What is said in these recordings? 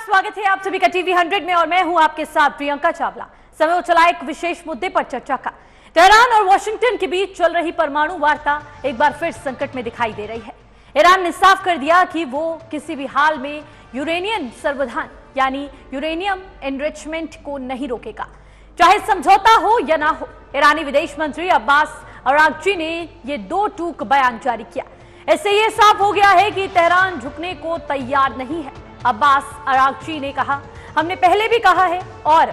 स्वागत है आप सभी का टीवी 100 में और मैं हूं आपके साथ प्रियंका चावला। समय हो चला एक विशेष मुद्दे पर चर्चा का। तेहरान और वॉशिंगटन के बीच चल रही परमाणु वार्ता एक बार फिर संकट में दिखाई दे रही है। ईरान ने साफ कर दिया कि वो किसी भी हाल में यूरेनियम संवर्धन यानी यूरेनियम एनरिचमेंट को नहीं रोकेगा, चाहे समझौता हो या ना हो। ईरानी विदेश मंत्री अब्बास अरागची ने ये दो टूक बयान जारी किया। इससे ये साफ हो गया है कि तेहरान झुकने को तैयार नहीं है। अब्बास अरागची ने कहा, हमने पहले भी कहा है और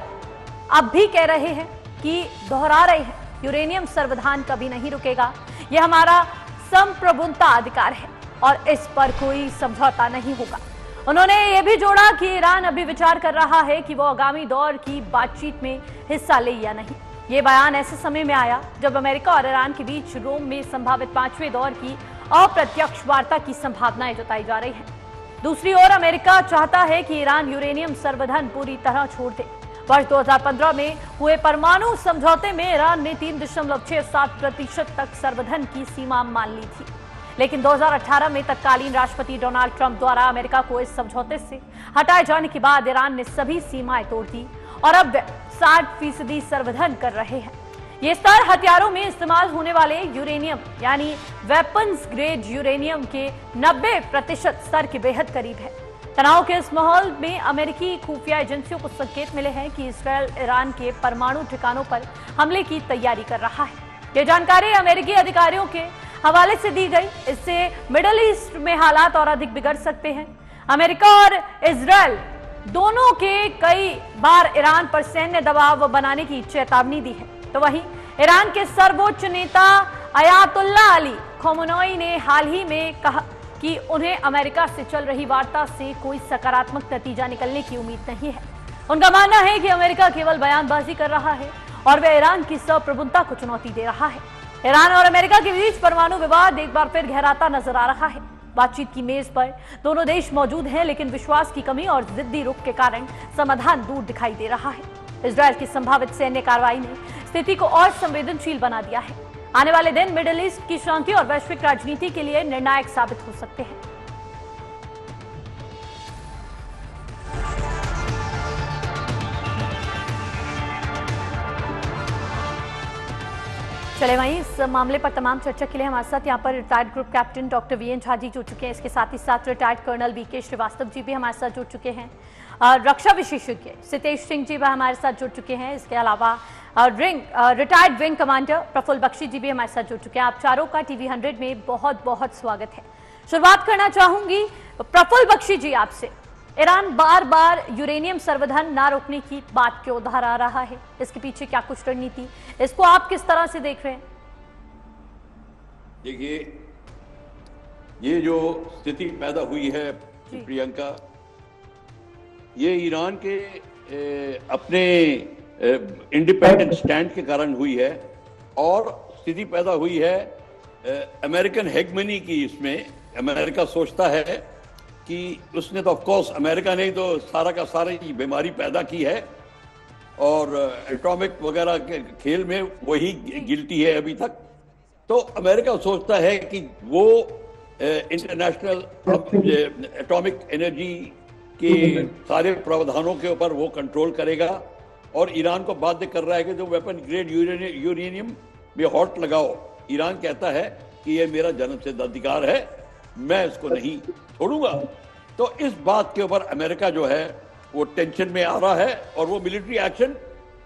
अब भी कह रहे हैं कि दोहरा रहे हैं, यूरेनियम संवर्धन कभी नहीं रुकेगा। यह हमारा संप्रभुता अधिकार है और इस पर कोई समझौता नहीं होगा। उन्होंने यह भी जोड़ा कि ईरान अभी विचार कर रहा है कि वो आगामी दौर की बातचीत में हिस्सा ले या नहीं। ये बयान ऐसे समय में आया जब अमेरिका और ईरान के बीच रोम में संभावित 5वें दौर की अप्रत्यक्ष वार्ता की संभावनाएं जताई जा रही हैं। दूसरी ओर अमेरिका चाहता है कि ईरान यूरेनियम संवर्धन पूरी तरह छोड़ दे। वर्ष 2015 में हुए परमाणु समझौते में ईरान ने 3.67% तक संवर्धन की सीमा मान ली थी, लेकिन 2018 में तत्कालीन राष्ट्रपति डोनाल्ड ट्रंप द्वारा अमेरिका को इस समझौते से हटाए जाने के बाद ईरान ने सभी सीमाएं तोड़ दी और अब 60% संवर्धन कर रहे हैं। ये स्तर हथियारों में इस्तेमाल होने वाले यूरेनियम यानी वेपन्स ग्रेड यूरेनियम के 90% स्तर के बेहद करीब है। तनाव के इस माहौल में अमेरिकी खुफिया एजेंसियों को संकेत मिले हैं कि इसराइल ईरान के परमाणु ठिकानों पर हमले की तैयारी कर रहा है। ये जानकारी अमेरिकी अधिकारियों के हवाले से दी गई। इससे मिडिल ईस्ट में हालात और अधिक बिगड़ सकते हैं। अमेरिका और इसराइल दोनों के कई बार ईरान पर सैन्य दबाव बनाने की चेतावनी दी है। तो वहीं ईरान के सर्वोच्च नेता अयातुल्ला अली खोमेनी ने हाल ही में कहा कि उन्हें अमेरिका से चल रही वार्ता से कोई सकारात्मक नतीजा निकलने की उम्मीद नहीं है। उनका मानना है कि अमेरिका केवल बयानबाजी कर रहा है और वह ईरान की संप्रभुता को चुनौती दे रहा है। ईरान और अमेरिका के बीच परमाणु विवाद एक बार फिर गहराता नजर आ रहा है। बातचीत की मेज पर दोनों देश मौजूद हैं, लेकिन विश्वास की कमी और जिद्दी रुख के कारण समाधान दूर दिखाई दे रहा है। इजरायल की संभावित सैन्य कार्रवाई ने स्थिति को और संवेदनशील बना दिया है। आने वाले दिन मिडिल ईस्ट की शांति और वैश्विक राजनीति के लिए निर्णायक साबित हो सकते हैं। चले वहीं इस मामले पर तमाम चर्चा के लिए हमारे साथ यहाँ पर retired group captain doctor VN Jha ji जुड़ चुके हैं। इसके साथ ही साथ retired colonel VK Srivastava ji भी हमारे साथ जुड़ चुके हैं। रक्षा विशेषज्ञ सितेश सिंह जी भी हमारे साथ जुड़ चुके हैं। इसके अलावा retired wing commander Praful Bakshi ji भी हमारे साथ जुड़ चुके हैं। आप चारों का टीवी 100 में बहुत बहुत स्वागत है। शुरुआत करना चाहूंगी प्रफुल्ल बख्शी जी आपसे। ईरान बार बार यूरेनियम संवर्धन ना रोकने की बात क्यों दोहरा रहा है? इसके पीछे क्या कुछ रणनीति, इसको आप किस तरह से देख रहे हैं? देखिए, ये जो स्थिति पैदा हुई है प्रियंका, ये ईरान के अपने इंडिपेंडेंट स्टैंड के कारण हुई है और स्थिति पैदा हुई है अमेरिकन हेगमनी की। इसमें अमेरिका सोचता है कि उसने तो ऑफकोर्स अमेरिका ने तो सारा का सारा ये बीमारी पैदा की है और एटॉमिक वगैरह के खेल में वही गिल्टी है अभी तक। तो अमेरिका सोचता है कि वो इंटरनेशनल एटॉमिक एनर्जी के सारे प्रावधानों के ऊपर वो कंट्रोल करेगा और ईरान को बाध्य कर रहा है कि जो वेपन ग्रेड यूरेनियम में हॉट लगाओ। ईरान कहता है कि ये मेरा जन्मसिद्ध अधिकार है, मैं इसको नहीं छोड़ूंगा। तो इस बात के ऊपर अमेरिका जो है वो टेंशन में आ रहा है और वो मिलिट्री एक्शन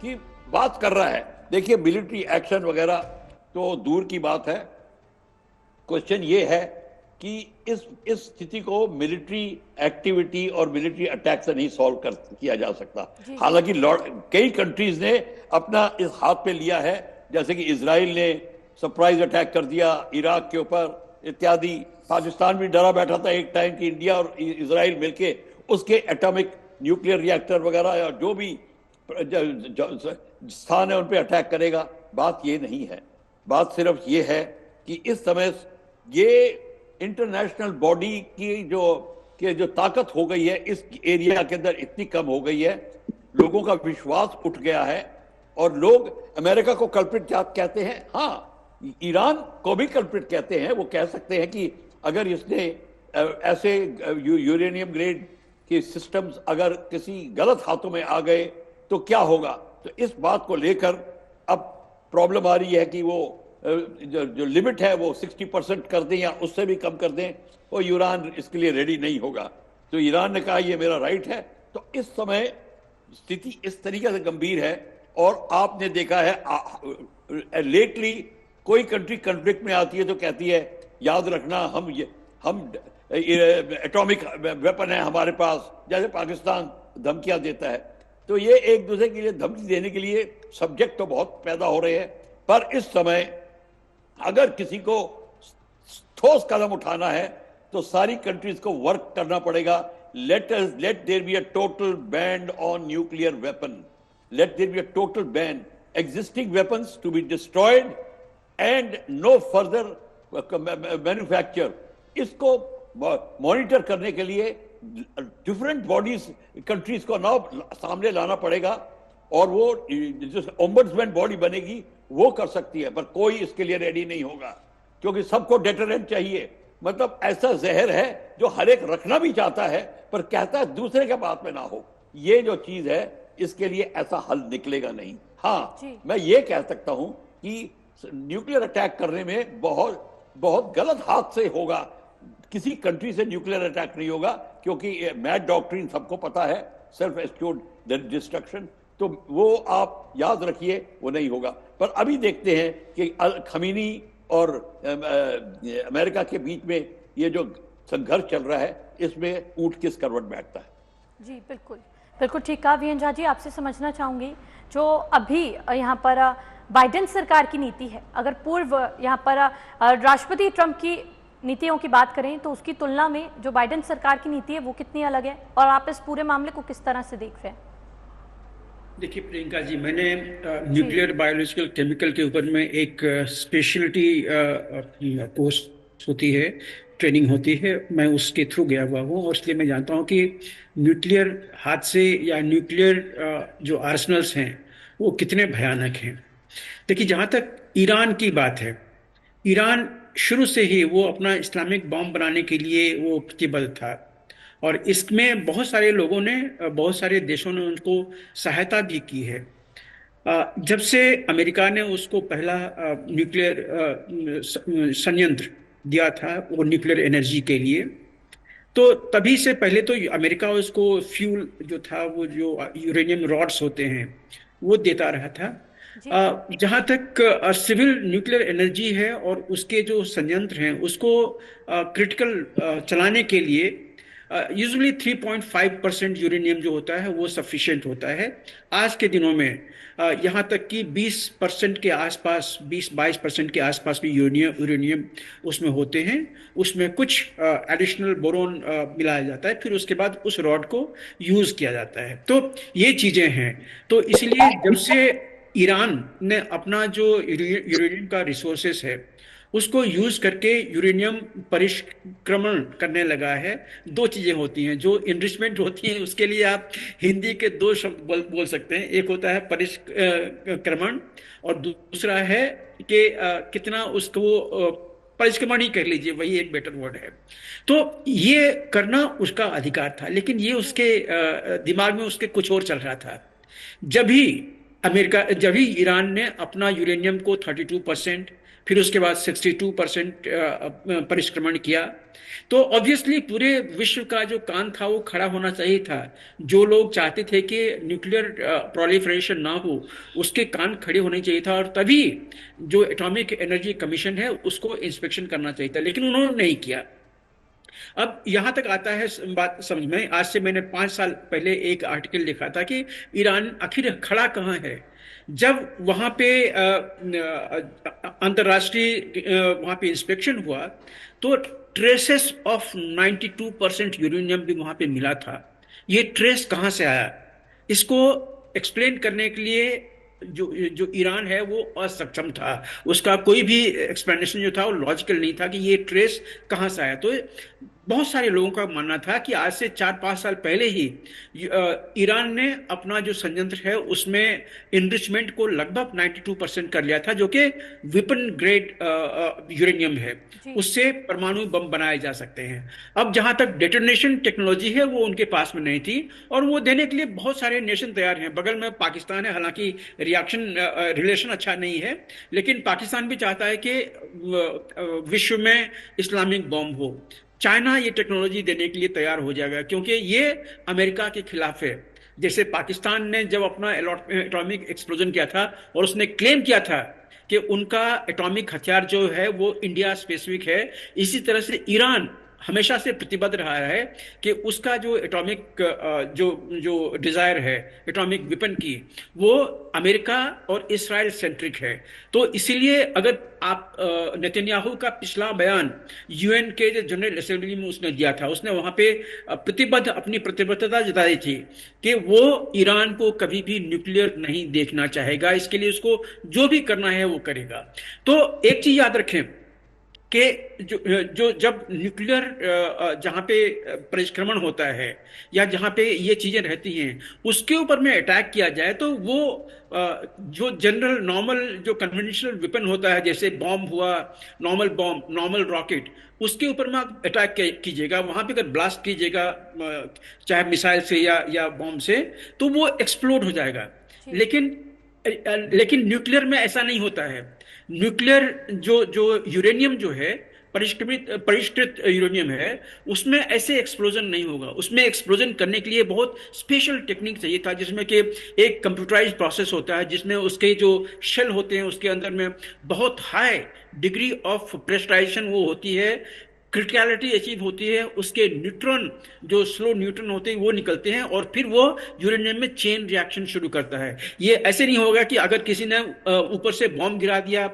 की बात कर रहा है। देखिए, मिलिट्री एक्शन वगैरह तो दूर की बात है। क्वेश्चन ये है कि इस स्थिति को मिलिट्री एक्टिविटी और मिलिट्री अटैक से नहीं सॉल्व किया जा सकता। हालांकि कई कंट्रीज ने अपना इस हाथ पे लिया है, जैसे कि इजराइल ने सरप्राइज अटैक कर दिया इराक के ऊपर इत्यादि। पाकिस्तान भी डरा बैठा था एक टाइम कि इंडिया और इजराइल मिलके उसके एटॉमिक न्यूक्लियर रिएक्टर वगैरह या जो भी स्थान है उन पे अटैक करेगा। बात ये नहीं है, बात सिर्फ ये है कि इस समय ये इंटरनेशनल बॉडी की जो ताकत हो गई है इस एरिया के अंदर इतनी कम हो गई है, लोगों का विश्वास उठ गया है और लोग अमेरिका को कल्प्रिट कहते हैं। हाँ, ईरान को भी कल्प्रिट कहते हैं। वो कह सकते हैं कि अगर इसने ऐसे यूरेनियम ग्रेड कि सिस्टम्स अगर किसी गलत हाथों में आ गए तो क्या होगा। तो इस बात को लेकर अब प्रॉब्लम आ रही है कि वो जो लिमिट है वो 60% कर दें या उससे भी कम कर दें, वो ईरान इसके लिए रेडी नहीं होगा। तो ईरान ने कहा ये मेरा राइट है। तो इस समय स्थिति इस तरीके से गंभीर है। और आपने देखा है लेटली कोई कंट्री कॉन्फ्लिक्ट में आती है तो कहती है याद रखना हम एटॉमिक वेपन है हमारे पास, जैसे पाकिस्तान धमकियां देता है। तो ये एक दूसरे के लिए धमकी देने के लिए सब्जेक्ट तो बहुत पैदा हो रहे हैं, पर इस समय अगर किसी को ठोस कदम उठाना है तो सारी कंट्रीज को वर्क करना पड़ेगा। Let there be a total ban on nuclear weapon, let there be a total ban, existing weapons to be destroyed and no further manufacture. इसको मॉनिटर करने के लिए डिफरेंट बॉडीज कंट्रीज को ना सामने लाना पड़ेगा, और वो जो ओम्बड्समैन बॉडी बनेगी वो कर सकती है, पर कोई इसके लिए रेडी नहीं होगा क्योंकि सबको डेटरेंट चाहिए। मतलब ऐसा जहर है जो हर एक रखना भी चाहता है पर कहता है दूसरे के बात में ना हो। ये जो चीज है इसके लिए ऐसा हल निकलेगा नहीं। हाँ, मैं ये कह सकता हूं कि न्यूक्लियर अटैक करने में बहुत बहुत गलत हाथ से होगा, किसी कंट्री से न्यूक्लियर अटैक नहीं होगा, क्योंकि मैड डॉक्ट्रिन सबको पता है, सेल्फ एस्योर्ड डिस्ट्रक्शन। तो वो आप याद रखिए वो नहीं होगा। पर अभी देखते हैं कि खमीनी और अमेरिका के बीच में ये जो संघर्ष चल रहा है इसमें ऊंट किस करवट बैठता है। जी बिल्कुल बिल्कुल ठीक कहा। वीएन झा जी, आपसे समझना चाहूंगी जो अभी यहाँ पर बाइडेन सरकार की नीति है, अगर पूर्व यहाँ पर राष्ट्रपति ट्रंप की नीतियों की बात करें तो उसकी तुलना में जो बाइडेन सरकार की नीति है वो कितनी अलग है, और आप इस पूरे मामले को किस तरह से देख रहे हैं? देखिए प्रियंका जी, मैंने न्यूक्लियर बायोलॉजिकल केमिकल के ऊपर में एक स्पेशलिटी कोर्स होती है, ट्रेनिंग होती है, मैं उसके थ्रू गया हुआ हूँ, और इसलिए मैं जानता हूँ कि न्यूक्लियर हादसे या न्यूक्लियर जो आर्सनल्स हैं वो कितने भयानक हैं। देखिए, जहाँ तक ईरान की बात है, ईरान शुरू से ही वो अपना इस्लामिक बॉम्ब बनाने के लिए वो प्रतिबद्ध था, और इसमें बहुत सारे लोगों ने, बहुत सारे देशों ने उनको सहायता भी की है। जब से अमेरिका ने उसको पहला न्यूक्लियर संयंत्र दिया था वो न्यूक्लियर एनर्जी के लिए, तो तभी से पहले तो अमेरिका उसको फ्यूल जो था, वो जो यूरेनियम रॉड्स होते हैं वो देता रहा था। जहां तक सिविल न्यूक्लियर एनर्जी है और उसके जो संयंत्र हैं उसको क्रिटिकल चलाने के लिए यूजुअली 3.5% यूरेनियम जो होता है वो सफिशिएंट होता है। आज के दिनों में यहाँ तक कि 20% के आसपास, 20-22% के आसपास भी यूरेनियम उसमें होते हैं। उसमें कुछ एडिशनल बोरोन मिलाया जाता है, फिर उसके बाद उस रॉड को यूज किया जाता है। तो ये चीजें हैं। तो इसलिए जब से ईरान ने अपना जो यूरेनियम का रिसोर्सेस है उसको यूज करके यूरेनियम परिष्क्रमण करने लगा है, दो चीजें होती हैं जो इनरिचमेंट होती हैं, उसके लिए आप हिंदी के दो शब्द बोल सकते हैं। एक होता है परिष्क्रमण और दूसरा है कि कितना उसको परिष्क्रमण ही कर लीजिए, वही एक बेटर वर्ड है। तो ये करना उसका अधिकार था, लेकिन ये उसके दिमाग में उसके कुछ और चल रहा था। जब ही ईरान ने अपना यूरेनियम को 32%, फिर उसके बाद 62% परिष्क्रमण किया, तो ऑब्वियसली पूरे विश्व का जो कान था वो खड़ा होना चाहिए था। जो लोग चाहते थे कि न्यूक्लियर प्रोलिफरेशन ना हो, उसके कान खड़े होने चाहिए था, और तभी जो एटॉमिक एनर्जी कमीशन है उसको इंस्पेक्शन करना चाहिए था, लेकिन उन्होंने नहीं किया। अब यहां तक आता है बात समझ में। आज से मैंने 5 साल पहले एक आर्टिकल लिखा था कि ईरान आखिर खड़ा कहां है। जब वहां पे अंतर्राष्ट्रीय वहां पे इंस्पेक्शन हुआ तो ट्रेसेस ऑफ 92% यूरेनियम भी वहां पे मिला था। ये ट्रेस कहां से आया, इसको एक्सप्लेन करने के लिए जो जो ईरान है वो असक्षम था। उसका कोई भी एक्सप्लेनेशन जो था वो लॉजिकल नहीं था कि ये ट्रेस कहाँ से आया। तो बहुत सारे लोगों का मानना था कि आज से 4-5 साल पहले ही ईरान ने अपना जो संयंत्र है उसमें इनरिचमेंट को लगभग 92% कर लिया था, जो कि वेपन ग्रेड यूरेनियम है। जी। उससे परमाणु बम बनाए जा सकते हैं। अब जहां तक डेटोनेशन टेक्नोलॉजी है वो उनके पास में नहीं थी, और वो देने के लिए बहुत सारे नेशन तैयार हैं। बगल में पाकिस्तान है, हालांकि रिएक्शन रिलेशन अच्छा नहीं है, लेकिन पाकिस्तान भी चाहता है कि विश्व में इस्लामिक बॉम्ब हो। चाइना ये टेक्नोलॉजी देने के लिए तैयार हो जाएगा, क्योंकि ये अमेरिका के खिलाफ है। जैसे पाकिस्तान ने जब अपना एटॉमिक एक्सप्लोजन किया था और उसने क्लेम किया था कि उनका एटॉमिक हथियार जो है वो इंडिया स्पेसिफिक है, इसी तरह से ईरान हमेशा से प्रतिबद्ध रहा है कि उसका जो एटॉमिक जो जो डिजायर है एटॉमिक वेपन की, वो अमेरिका और इसराइल सेंट्रिक है। तो इसीलिए अगर आप नेतन्याहू का पिछला बयान यूएन के जो जनरल असेंबली में उसने दिया था, उसने वहां पे अपनी प्रतिबद्धता जताई थी कि वो ईरान को कभी भी न्यूक्लियर नहीं देखना चाहेगा। इसके लिए उसको जो भी करना है वो करेगा। तो एक चीज याद रखें कि जो जो जब न्यूक्लियर जहां पे परिष्क्रमण होता है या जहां पे ये चीजें रहती हैं उसके ऊपर में अटैक किया जाए, तो वो जो जनरल नॉर्मल जो कन्वेंशनल वेपन होता है, जैसे बॉम्ब हुआ, नॉर्मल बॉम्ब, नॉर्मल रॉकेट, उसके ऊपर में आप अटैक कीजिएगा, वहां पे अगर ब्लास्ट कीजिएगा चाहे मिसाइल से या बॉम्ब से, तो वो एक्सप्लोड हो जाएगा। लेकिन लेकिन न्यूक्लियर में ऐसा नहीं होता है। न्यूक्लियर जो जो यूरेनियम जो है, परिष्कृत यूरेनियम है, उसमें ऐसे एक्सप्लोजन नहीं होगा। उसमें एक्सप्लोजन करने के लिए बहुत स्पेशल टेक्निक चाहिए था, जिसमें कि एक कंप्यूटराइज्ड प्रोसेस होता है, जिसमें उसके जो शेल होते हैं उसके अंदर में बहुत हाई डिग्री ऑफ प्रेशराइजेशन वो होती है, क्रिटिकलिटी अचीव होती है, उसके न्यूट्रॉन जो स्लो न्यूट्रॉन होते हैं वो निकलते हैं, और फिर वो यूरेनियम में चेन रिएक्शन शुरू करता है। ये ऐसे नहीं होगा कि अगर किसी ने ऊपर से बॉम्ब गिरा दिया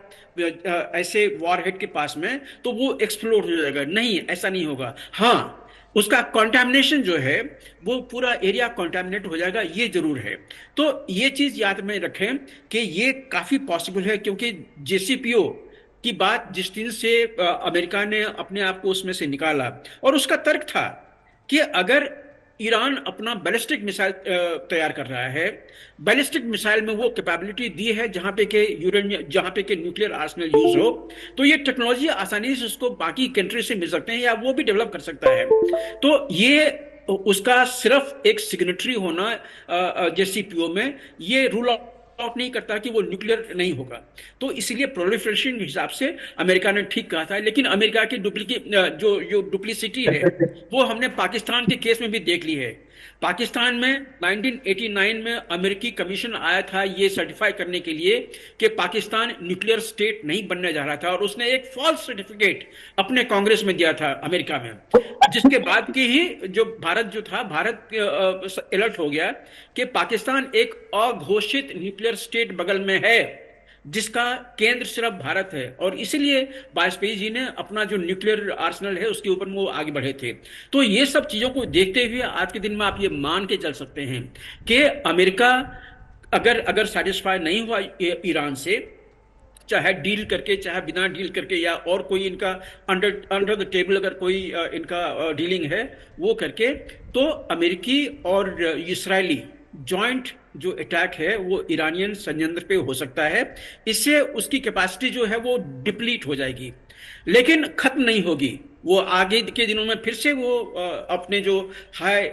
ऐसे वॉरहेड के पास में तो वो एक्सप्लोड हो जाएगा। नहीं, ऐसा नहीं होगा। हाँ, उसका कंटामिनेशन जो है वो पूरा एरिया कंटामिनेट हो जाएगा, ये जरूर है। तो ये चीज याद में रखें कि ये काफी पॉसिबल है, क्योंकि जेसीपीओ की बात जिस दिन से अमेरिका ने अपने आप को उसमें से निकाला, और उसका तर्क था कि अगर ईरान अपना बैलिस्टिक मिसाइल तैयार कर रहा है, बैलिस्टिक मिसाइल में वो कैपेबिलिटी दी है जहां पे के यूरेनियम, जहां पे के न्यूक्लियर आर्सेनल यूज हो, तो ये टेक्नोलॉजी आसानी से उसको बाकी कंट्री से मिल सकते हैं या वो भी डेवलप कर सकता है। तो ये उसका सिर्फ एक सिग्नेटरी होना जेसीपीओ में ये रूल आउट नहीं करता कि वो न्यूक्लियर नहीं होगा। तो इसलिए प्रोलिफरेशन के हिसाब से अमेरिका ने ठीक कहा था। लेकिन अमेरिका की जो डुप्लिसिटी है वो हमने पाकिस्तान के केस में भी देख ली है। पाकिस्तान में 1989 में अमेरिकी कमीशन आया था ये सर्टिफाई करने के लिए कि पाकिस्तान न्यूक्लियर स्टेट नहीं बनने जा रहा था, और उसने एक फॉल्स सर्टिफिकेट अपने कांग्रेस में दिया था अमेरिका में, जिसके बाद की ही जो भारत अलर्ट हो गया कि पाकिस्तान एक अघोषित न्यूक्लियर स्टेट बगल में है जिसका केंद्र सिर्फ भारत है। और इसीलिए वाजपेयी जी ने अपना जो न्यूक्लियर आर्सेनल है उसके ऊपर वो आगे बढ़े थे। तो ये सब चीजों को देखते हुए आज के दिन में आप ये मान के चल सकते हैं कि अमेरिका अगर सेटिस्फाई नहीं हुआ ईरान से, चाहे डील करके चाहे बिना डील करके, या और कोई इनका अंडर द टेबल अगर कोई इनका डीलिंग है वो करके, तो अमेरिकी और इस्राएली जॉइंट जो अटैक है वो ईरानियन संयंत्र पे हो सकता है। इससे उसकी कैपेसिटी जो है वो डिप्लीट हो जाएगी, लेकिन खत्म नहीं होगी। वो आगे के दिनों में फिर से वो अपने जो हाई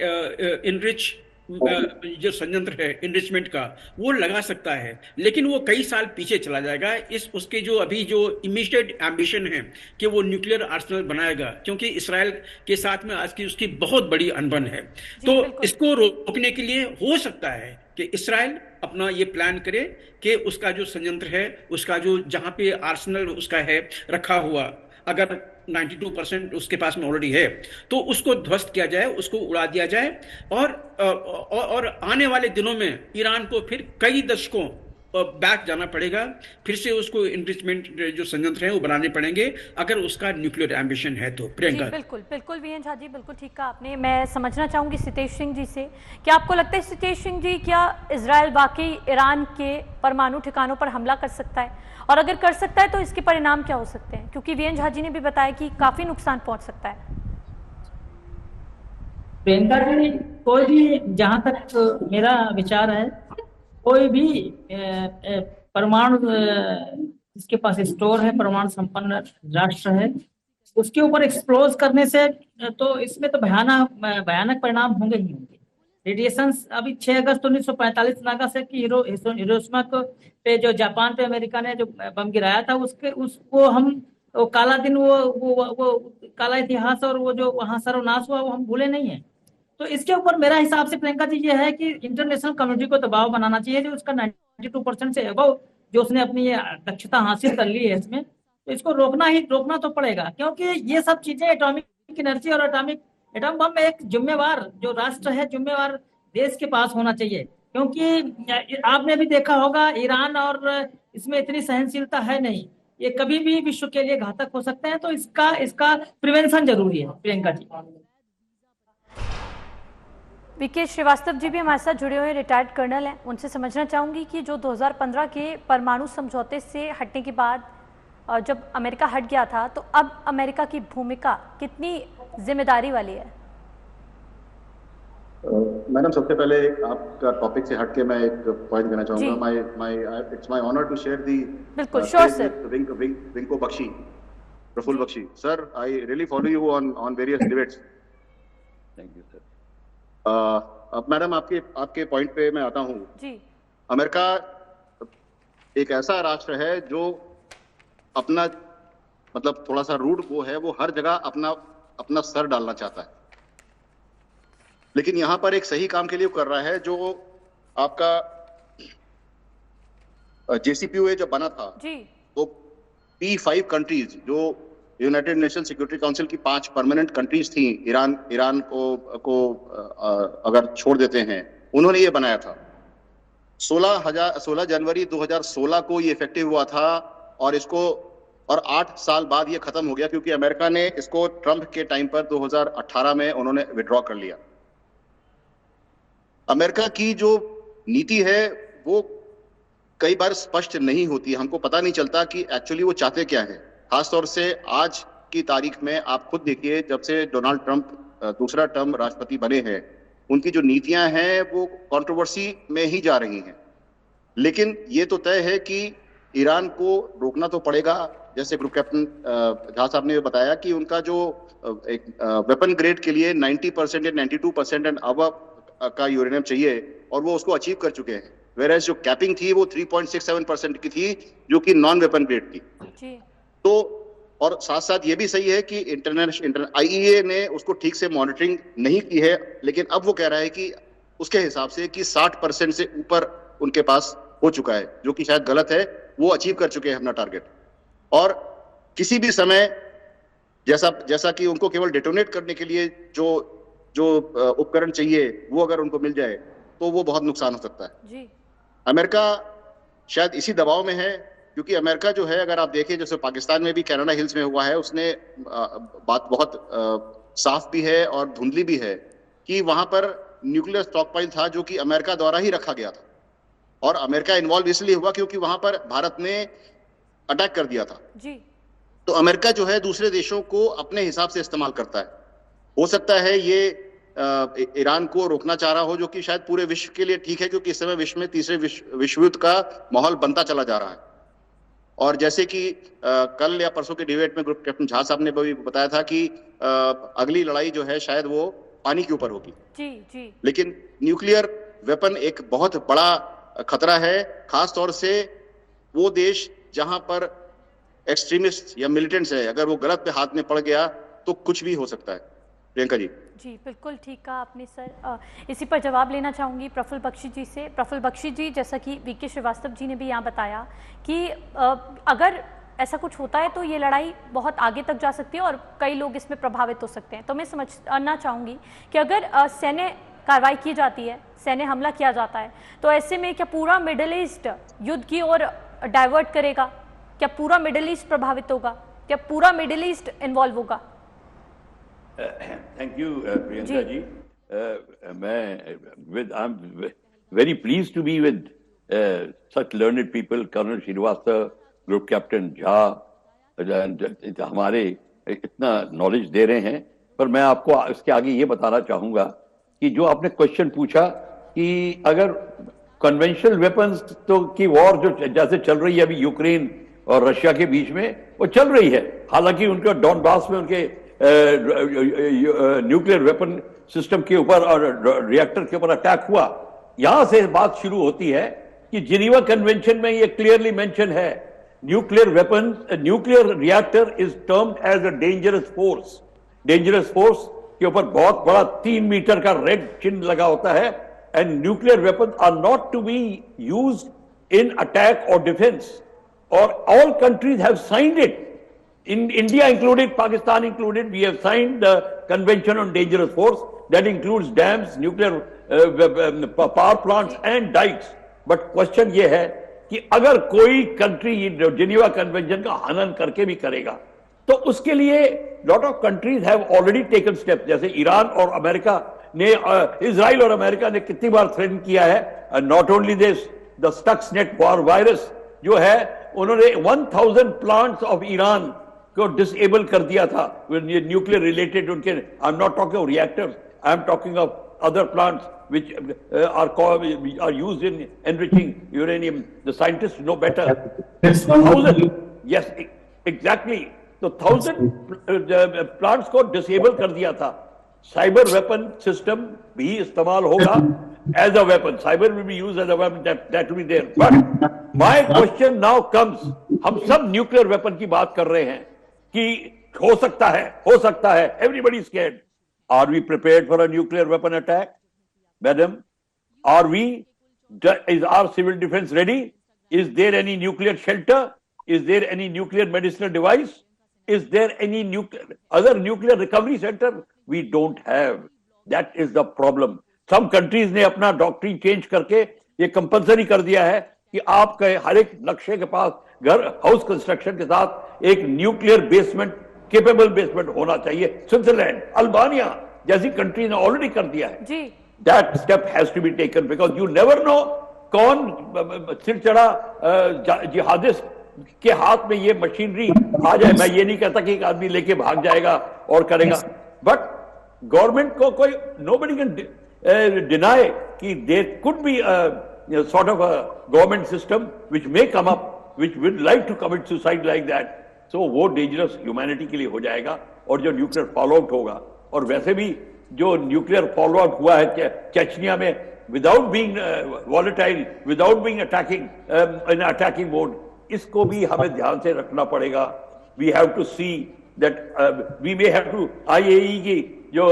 इनरिच जो संयंत्र है इनरिचमेंट का वो लगा सकता है, लेकिन वो कई साल पीछे चला जाएगा। उसके जो अभी जो इमीडिएट एम्बिशन है कि वो न्यूक्लियर आर्सेनल बनाएगा, क्योंकि इसराइल के साथ में आज की उसकी बहुत बड़ी अनबन है। तो इसको रोकने के लिए हो सकता है कि इसराइल अपना ये प्लान करे कि उसका जो संयंत्र है, उसका जो जहां पे आर्सेनल उसका है रखा हुआ, अगर 92% उसके पास में ऑलरेडी है, तो उसको ध्वस्त किया जाए, उसको उड़ा दिया जाए। और आने वाले दिनों में ईरान को फिर कई दशकों बैक जाना पड़ेगा, फिर से उसको इनरिचमेंट जो संयंत्र है वो बनाने पड़ेंगे अगर उसका न्यूक्लियर एम्बिशन है तो। जी प्रियंका। बिल्कुल बिल्कुल वीएन झा जी, बिल्कुल ठीक कहा आपने। मैं समझना चाहूंगी सितेश सिंह जी से, क्या आपको लगता है सितेश सिंह जी, क्या इजराइल वाकई ईरान के परमाणु ठिकानों पर हमला कर सकता है, और अगर कर सकता है तो इसके परिणाम क्या हो सकते हैं? क्योंकि वीएन झा जी ने भी बताया कि काफी नुकसान पहुंच सकता है। प्रियंका जी, कोई भी, जहां तक मेरा विचार है, कोई भी परमाणु जिसके पास स्टोर है, परमाणु संपन्न राष्ट्र है, उसके ऊपर एक्सप्लोज करने से तो इसमें तो भयानक भयानक परिणाम होंगे ही होंगे। रेडिएशन अभी 6 अगस्त 1945 नागासाकी हिरोशिमा को पे जो जापान पे अमेरिका ने जो बम गिराया था, उसको हम वो काला दिन, वो काला इतिहास और वो जो वहां सर्वनाश हुआ वो हम भूले नहीं है। तो इसके ऊपर मेरा हिसाब से प्रियंका जी ये है कि इंटरनेशनल कम्युनिटी को दबाव बनाना चाहिए, जो उसका 92% से अबव जो उसने अपनी ये दक्षता हासिल कर ली है इसमें, तो इसको रोकना तो पड़ेगा, क्योंकि ये सब चीजें एटॉमिक एनर्जी और एटॉम बम में एक जिम्मेवार जो राष्ट्र है, जिम्मेवार देश के पास होना चाहिए। क्योंकि आपने भी देखा होगा ईरान और इसमें इतनी सहनशीलता है नहीं, ये कभी भी विश्व के लिए घातक हो सकते हैं, तो इसका प्रिवेंशन जरूरी है। प्रियंका जी। वीके श्रीवास्तव जी भी हमारे साथ जुड़े हुए रिटायर्ड कर्नल हैं, उनसे समझना चाहूंगी कि जो 2015 के परमाणु समझौते से हटने के बाद जब अमेरिका हट गया था, तो अब अमेरिका की भूमिका कितनी जिम्मेदारी वाली है? मैडम, सबसे पहले आपका टॉपिक से हटके मैं एक पॉइंट कहना चाहूंगा। It's my honour to share the बिल्कुल sure sir. Wingco Bakshi, Praful Bakshi sir, I really follow you on various debates. Thank you sir. अब मैडम आपके पॉइंट पे मैं आता हूँ जी। अमेरिका एक ऐसा राष्ट्र है जो अपना मतलब थोड़ा सा रूड वो है, वो हर जगह अपना सर डालना चाहता है, लेकिन यहां पर एक सही काम के लिए कर रहा है। जो आपका JCPOA जब बना था जी, तो P5 कंट्रीज जो यूनाइटेड नेशन सिक्योरिटी काउंसिल की 5 परमानेंट कंट्रीज थी, ईरान को अगर छोड़ देते हैं, उन्होंने ये बनाया था। 16 जनवरी 2016 को ये इफेक्टिव हुआ था, और 8 साल बाद ये खत्म हो गया, क्योंकि अमेरिका ने इसको ट्रंप के टाइम पर 2018 में उन्होंने विड्रॉ कर लिया। अमेरिका की जो नीति है वो कई बार स्पष्ट नहीं होती, हमको पता नहीं चलता कि एक्चुअली वो चाहते क्या है। खासतौर से आज की तारीख में आप खुद देखिए, जब से डोनाल्ड ट्रंप दूसरा टर्म राष्ट्रपति बने हैं, उनकी जो नीतियां हैं वो कंट्रोवर्सी में ही जा रही हैं। लेकिन ये तो तय है कि ईरान को रोकना तो पड़ेगा। जैसे ग्रुप कैप्टन झा साहब ने बताया कि उनका जो एक वेपन ग्रेड के लिए 90% या 92% एंड अब का यूरेनियम चाहिए, और वो उसको अचीव कर चुके हैं। वेरएज जो कैपिंग थी वो 3.67% की थी, जो कि नॉन वेपन ग्रेड थी। तो और साथ साथ ये भी सही है कि इंटरनेशनल IAEA ने उसको ठीक से मॉनिटरिंग नहीं की है, लेकिन अब वो कह रहा है कि उसके हिसाब से कि 60% से ऊपर उनके पास हो चुका है, जो कि शायद गलत है। वो अचीव कर चुके हैं अपना टारगेट, और किसी भी समय जैसा कि उनको केवल डेटोनेट करने के लिए जो उपकरण चाहिए, वो अगर उनको मिल जाए तो वो बहुत नुकसान हो सकता है जी। अमेरिका शायद इसी दबाव में है, क्योंकि अमेरिका जो है, अगर आप देखें, जैसे पाकिस्तान में भी कैनाडा हिल्स में हुआ है, उसने बात बहुत साफ भी है और धुंधली भी है कि वहां पर न्यूक्लियर स्टॉकपाइल था जो कि अमेरिका द्वारा ही रखा गया था, और अमेरिका इन्वॉल्व इसलिए हुआ क्योंकि वहां पर भारत ने अटैक कर दिया था जी। तो अमेरिका जो है दूसरे देशों को अपने हिसाब से इस्तेमाल करता है। हो सकता है ये ईरान को रोकना चाह रहा हो, जो कि शायद पूरे विश्व के लिए ठीक है, क्योंकि इस समय विश्व में तीसरे विश्व युद्ध का माहौल बनता चला जा रहा है। और जैसे कि कल या परसों के डिबेट में ग्रुप कैप्टन झा साहब ने भी बताया था कि अगली लड़ाई जो है शायद वो पानी के ऊपर होगी जी। लेकिन न्यूक्लियर वेपन एक बहुत बड़ा खतरा है, खास तौर से वो देश जहां पर एक्सट्रीमिस्ट या मिलिटेंट्स है, अगर वो गलत पे हाथ में पड़ गया तो कुछ भी हो सकता है। प्रियंका जी। जी बिल्कुल ठीक कहा आपने सर। इसी पर जवाब लेना चाहूँगी प्रफुल्ल बख्शी जी से। प्रफुल्ल बख्शी जी, जैसा कि वीके श्रीवास्तव जी ने भी यहाँ बताया कि अगर ऐसा कुछ होता है तो ये लड़ाई बहुत आगे तक जा सकती है और कई लोग इसमें प्रभावित हो सकते हैं। तो मैं समझना चाहूँगी कि अगर सैन्य कार्रवाई की जाती है, सैन्य हमला किया जाता है, तो ऐसे में क्या पूरा मिडिल ईस्ट युद्ध की ओर डाइवर्ट करेगा? क्या पूरा मिडिल ईस्ट प्रभावित होगा? क्या पूरा मिडिल ईस्ट इन्वॉल्व होगा? Thank you Priyanka ji. I am very please to be with such learned people, colonel Srivastava, group captain Jha, हमारे इतना नॉलेज दे रहे हैं। पर मैं आपको इसके आगे ये बताना चाहूंगा कि जो आपने क्वेश्चन पूछा कि अगर कन्वेंशनल वेपन्स तो की वॉर जो जैसे चल रही है अभी यूक्रेन और रशिया के बीच में, वो चल रही है। हालांकि उनके डॉनबास में उनके न्यूक्लियर वेपन सिस्टम के ऊपर और रिएक्टर के ऊपर अटैक हुआ। यहां से बात शुरू होती है कि जिनीवा कन्वेंशन में ये क्लियरली मेंशन है, nuclear weapon, nuclear reactor is termed as a dangerous force. Dangerous force के ऊपर बहुत बड़ा 3 मीटर का रेड चिन्ह लगा होता है। And nuclear weapon are not to be used in attack और डिफेंस, और all countries have signed it, in India included, Pakistan included. We have signed the Convention on Dangerous Force that includes dams, nuclear power plants and dikes. But question ये है कि अगर कोई country Geneva convention का हनन करके भी करेगा तो उसके लिए lot of countries have already taken steps. जैसे ईरान और अमेरिका ने, इजराइल और अमेरिका ने कितनी बार थ्रेटन किया है। Not only this, the Stuxnet virus जो है, उन्होंने 1000 प्लांट्स ऑफ ईरान को डिसेबल कर दिया था न्यूक्लियर रिलेटेड उनके। आई am not talking of reactors, I am talking of other plants which are used in enriching uranium. The scientists know better. 1000, yes, exactly. So 1000 plants को disable कर दिया था। Cyber weapon system भी इस्तेमाल होगा as a weapon. Cyber will be used as a weapon. That will be there. But my question now comes, हम सब nuclear weapon की बात कर रहे हैं कि हो सकता है, everybody is scared. Are we prepared for a nuclear weapon attack? Madam, is our civil defense ready? Is there any nuclear shelter? Is there any nuclear medicinal device? Is there any other nuclear recovery center? We don't have. That is the problem. Some countries ने अपना doctrine change करके ये compulsory कर दिया है कि आपके हर एक नक्शे के पास घर, हाउस कंस्ट्रक्शन के साथ एक न्यूक्लियर बेसमेंट, केपेबल बेसमेंट होना चाहिए। स्विट्जरलैंड, अल्बानिया जैसी कंट्री ने ऑलरेडी कर दिया है। जी। That step has to be taken because you never know कौन सिर चढ़ा जिहादिस्ट के हाथ में ये मशीनरी आ जाए। मैं ये नहीं कहता कि एक आदमी लेके भाग जाएगा और करेगा, बट गवर्नमेंट को कोई, nobody can deny कि there could be a sort of a government system which may come up, which would like to commit suicide like that. So वो डेंजरस ह्यूमैनिटी के लिए हो जाएगा। और जो न्यूक्लियर फॉलोआउट होगा, और वैसे भी जो न्यूक्लियर फॉलोआउट हुआ है चेचनिया में, without being volatile, without being attacking in attacking mode, इसको भी हमें ध्यान से रखना पड़ेगा। We have to see that we may have to, IAEA की जो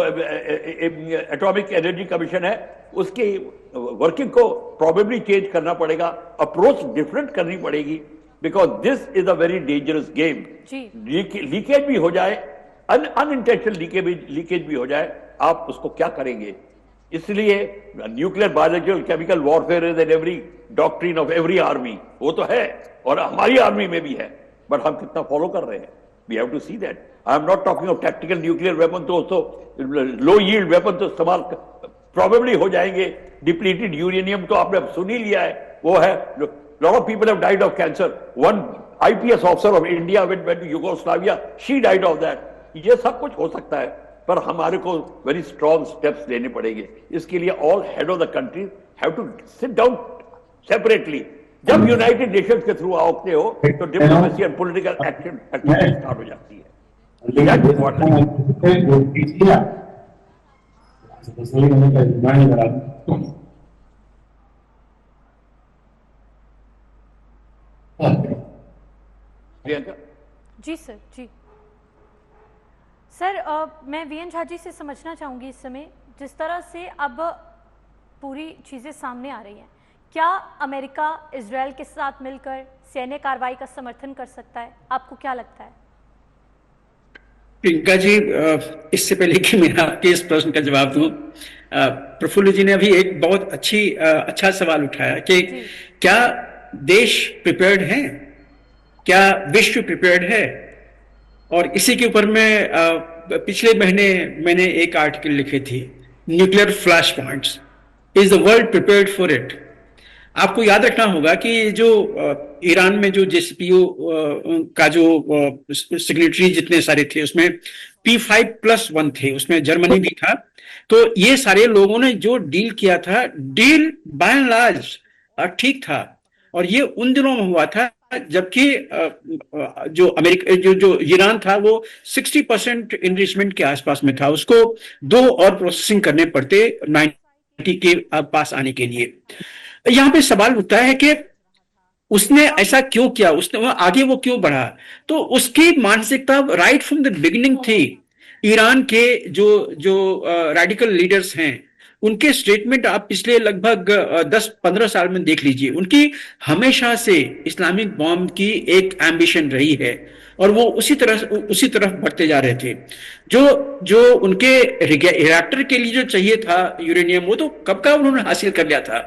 एटॉमिक एनर्जी कमीशन है उसकी वर्किंग को प्रोबेबली चेंज करना पड़ेगा, अप्रोच डिफरेंट करनी पड़ेगी, because this is a very dangerous game. Leakage भी हो जाए, अनइंटेंशनल लीकेज भी हो जाए, आप उसको क्या करेंगे? इसलिए nuclear, biological, chemical warfare is in every doctrine of every army. वो तो है और हमारी आर्मी में भी है, बट हम कितना फॉलो कर रहे हैं, we have to see that. I am not talking of tactical nuclear weapon, तो लो यील्ड वेपन तो इस्तेमाल प्रोबेबली हो जाएंगे। डिप्लीटेड यूरेनियम तो आपने सुन ही लिया है, वो है। Lot of people have died of cancer. One IPS officer of India went to Yugoslavia, she died of that. ये सब कुछ हो सकता है, पर हमारे को वेरी स्ट्रॉन्ग स्टेप्स लेने पड़ेंगे। इसके लिए all head of the country have to sit down separately. जब यूनाइटेड नेशंस के थ्रू आओते हो तो diplomacy and political action start हो जाती है। प्रियंका जी सर, जी सर, मैं VN झा जी से समझना चाहूंगी इस समय जिस तरह से अब पूरी चीजें सामने आ रही हैं, क्या अमेरिका इजराइल के साथ मिलकर सैन्य कार्रवाई का समर्थन कर सकता है? आपको क्या लगता है? प्रियंका जी, इससे पहले कि मैं आपके इस प्रश्न का जवाब दूं, प्रफुल्ल जी ने अभी एक बहुत अच्छा सवाल उठाया कि क्या देश प्रिपेयर्ड है, क्या विश्व प्रिपेयर्ड है। और इसी के ऊपर में पिछले महीने मैंने एक आर्टिकल लिखी थी, nuclear flash points, is the world prepared for it. आपको याद रखना होगा कि जो ईरान में जो JCPO का जो सिग्नेटरी जितने सारे थे उसमें P5+1 थे, उसमें जर्मनी भी था। तो ये सारे लोगों ने जो डील किया था, डील बाय एंड लार्ज ठीक था। और ये उन दिनों में हुआ था जबकि जो अमेरिका जो ईरान था वो 60% इन्वेस्टमेंट के आसपास में था। उसको 2 और प्रोसेसिंग करने पड़ते 90 के पास आने के लिए। यहां पे सवाल उठता है कि उसने ऐसा क्यों किया, उसने आगे वो क्यों बढ़ा। तो उसकी मानसिकता राइट फ्रॉम द बिगिनिंग थी। ईरान के जो जो रेडिकल लीडर्स हैं, उनके स्टेटमेंट आप पिछले लगभग 10-15 साल में देख लीजिए, उनकी हमेशा से इस्लामिक बॉम्ब की एक एम्बिशन रही है और वो उसी तरफ बढ़ते जा रहे थे। जो उनके रिएक्टर के लिए जो चाहिए था यूरेनियम, वो तो कब का उन्होंने हासिल कर लिया था।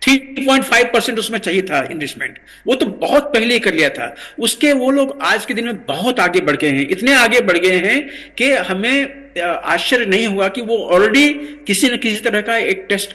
3.5% उसमें चाहिए था इन्वेस्टमेंट, वो तो बहुत पहले ही कर लिया था। उसके वो लोग आज के दिन में बहुत आगे बढ़ गए हैं, इतने आगे बढ़ गए हैं कि हमें आश्चर्य नहीं हुआ कि वो ऑलरेडी किसी न किसी तरह का एक टेस्ट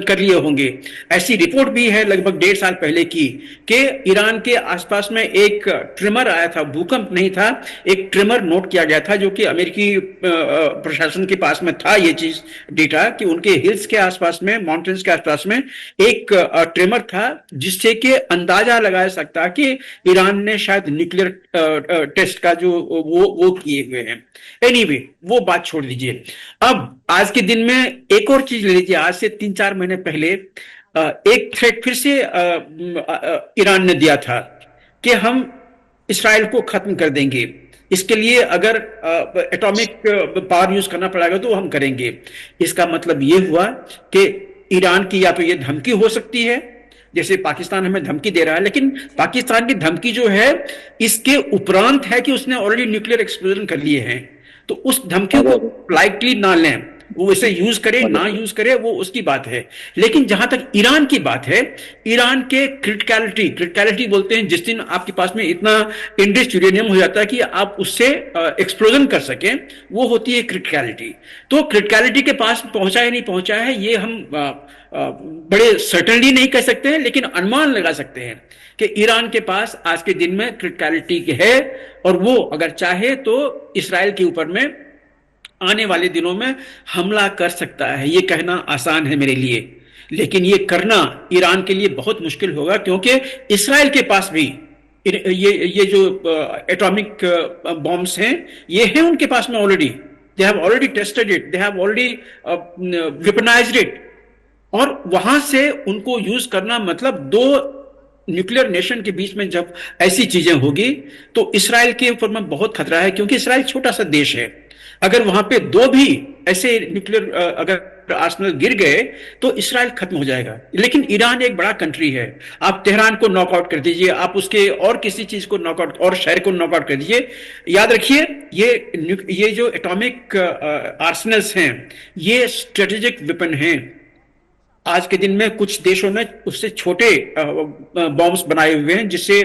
कर लिए होंगे। ऐसी रिपोर्ट भी है लगभग 1.5 साल पहले की कि ईरान के आसपास में एक ट्रिमर आया था, भूकंप नहीं था, एक ट्रिमर नोट किया गया था, जो कि अमेरिकी प्रशासन के पास में था ये चीज डेटा कि उनके हिल्स के आसपास में, माउंटेन्स के आसपास में एक ट्रिमर था, जिससे कि अंदाजा लगाया सकता कि ईरान ने शायद न्यूक्लियर टेस्ट का जो वो किए हुए हैं। एनीवे, वो बात छोड़ दीजिए। अब आज के दिन में एक और चीज ले लीजिए। आज से 3-4 महीने पहले एक थ्रेट फिर से ईरान ने दिया था कि हम इसराइल को खत्म कर देंगे, इसके लिए अगर एटॉमिक पावर यूज करना पड़ेगा तो हम करेंगे। इसका मतलब ये हुआ कि ईरान की या तो ये धमकी हो सकती है, जैसे पाकिस्तान हमें धमकी दे रहा है, लेकिन पाकिस्तान की धमकी जो है इसके उपरांत है कि उसने ऑलरेडी न्यूक्लियर एक्सप्लोजन कर लिए हैं। तो उस धमकी को लाइटली ना लें, वो इसे यूज करे ना यूज करे वो उसकी बात है। लेकिन जहां तक ईरान की बात है, ईरान के क्रिटिकलिटी बोलते हैं, जिस दिन आपके पास में इतना इंडस्ट्रियल यूरेनियम हो जाता है कि आप उससे एक्सप्लोजन कर सकें, वो होती है क्रिटिकलिटी। तो क्रिटिकलिटी के पास पहुंचा है नहीं पहुंचा है ये हम बड़े सर्टेनली नहीं कह सकते हैं, लेकिन अनुमान लगा सकते हैं कि ईरान के पास आज के दिन में क्रिटिकलिटी है और वो अगर चाहे तो इसराइल के ऊपर में आने वाले दिनों में हमला कर सकता है। ये कहना आसान है मेरे लिए, लेकिन ये करना ईरान के लिए बहुत मुश्किल होगा, क्योंकि इसराइल के पास भी ये जो एटॉमिक बॉम्ब्स हैं ये हैं उनके पास में already. They have already tested it, they have already weaponised it. और वहां से उनको यूज करना मतलब 2 न्यूक्लियर नेशन के बीच में जब ऐसी चीजें होगी तो इसराइल के ऊपर में बहुत खतरा है, क्योंकि इसराइल छोटा सा देश है। अगर वहां पे 2 भी ऐसे न्यूक्लियर अगर आर्सेनल गिर गए तो इसराइल खत्म हो जाएगा। लेकिन ईरान एक बड़ा कंट्री है, आप तेहरान को नॉकआउट कर दीजिए, आप उसके और किसी चीज को नॉकआउट और शहर को नॉकआउट कर दीजिए, याद रखिए ये जो एटॉमिक आर्सेनल्स हैं ये स्ट्रेटेजिक वेपन हैं। आज के दिन में कुछ देशों ने उससे छोटे बॉम्ब्स बनाए हुए हैं, जिससे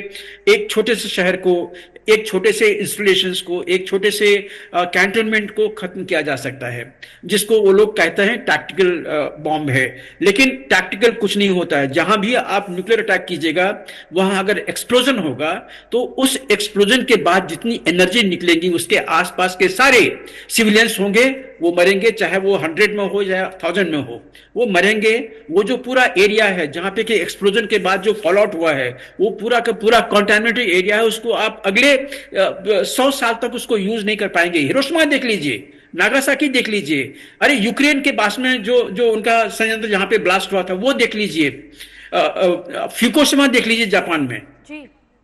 एक छोटे से शहर को, एक छोटे से इंस्टॉलेशंस को, एक छोटे से कैंटोनमेंट को खत्म किया जा सकता है, जिसको वो लोग कहते हैं टैक्टिकल बॉम्ब है। लेकिन टैक्टिकल कुछ नहीं होता है। जहां भी आप न्यूक्लियर अटैक कीजिएगा वहां अगर एक्सप्लोजन होगा तो उस एक्सप्लोजन के बाद जितनी एनर्जी निकलेगी उसके आसपास के सारे सिविलियंस होंगे वो मरेंगे, चाहे वो 100 में हो या 1000 में हो, वो मरेंगे। वो जो पूरा एरिया है जहां पे कि एक्सप्लोजन के बाद जो फॉल आउट हुआ है वो पूरा का पूरा कॉन्टेमिनेटेड एरिया है, उसको आप अगले 100 साल तक उसको यूज नहीं कर पाएंगे। हिरोशिमा देख लीजिए, नागासाकी देख लीजिए, अरे यूक्रेन के पास में जो उनका संयंत्र जहां पे ब्लास्ट हुआ था वो देख लीजिए, फ्यूकुशिमा देख लीजिए जापान में।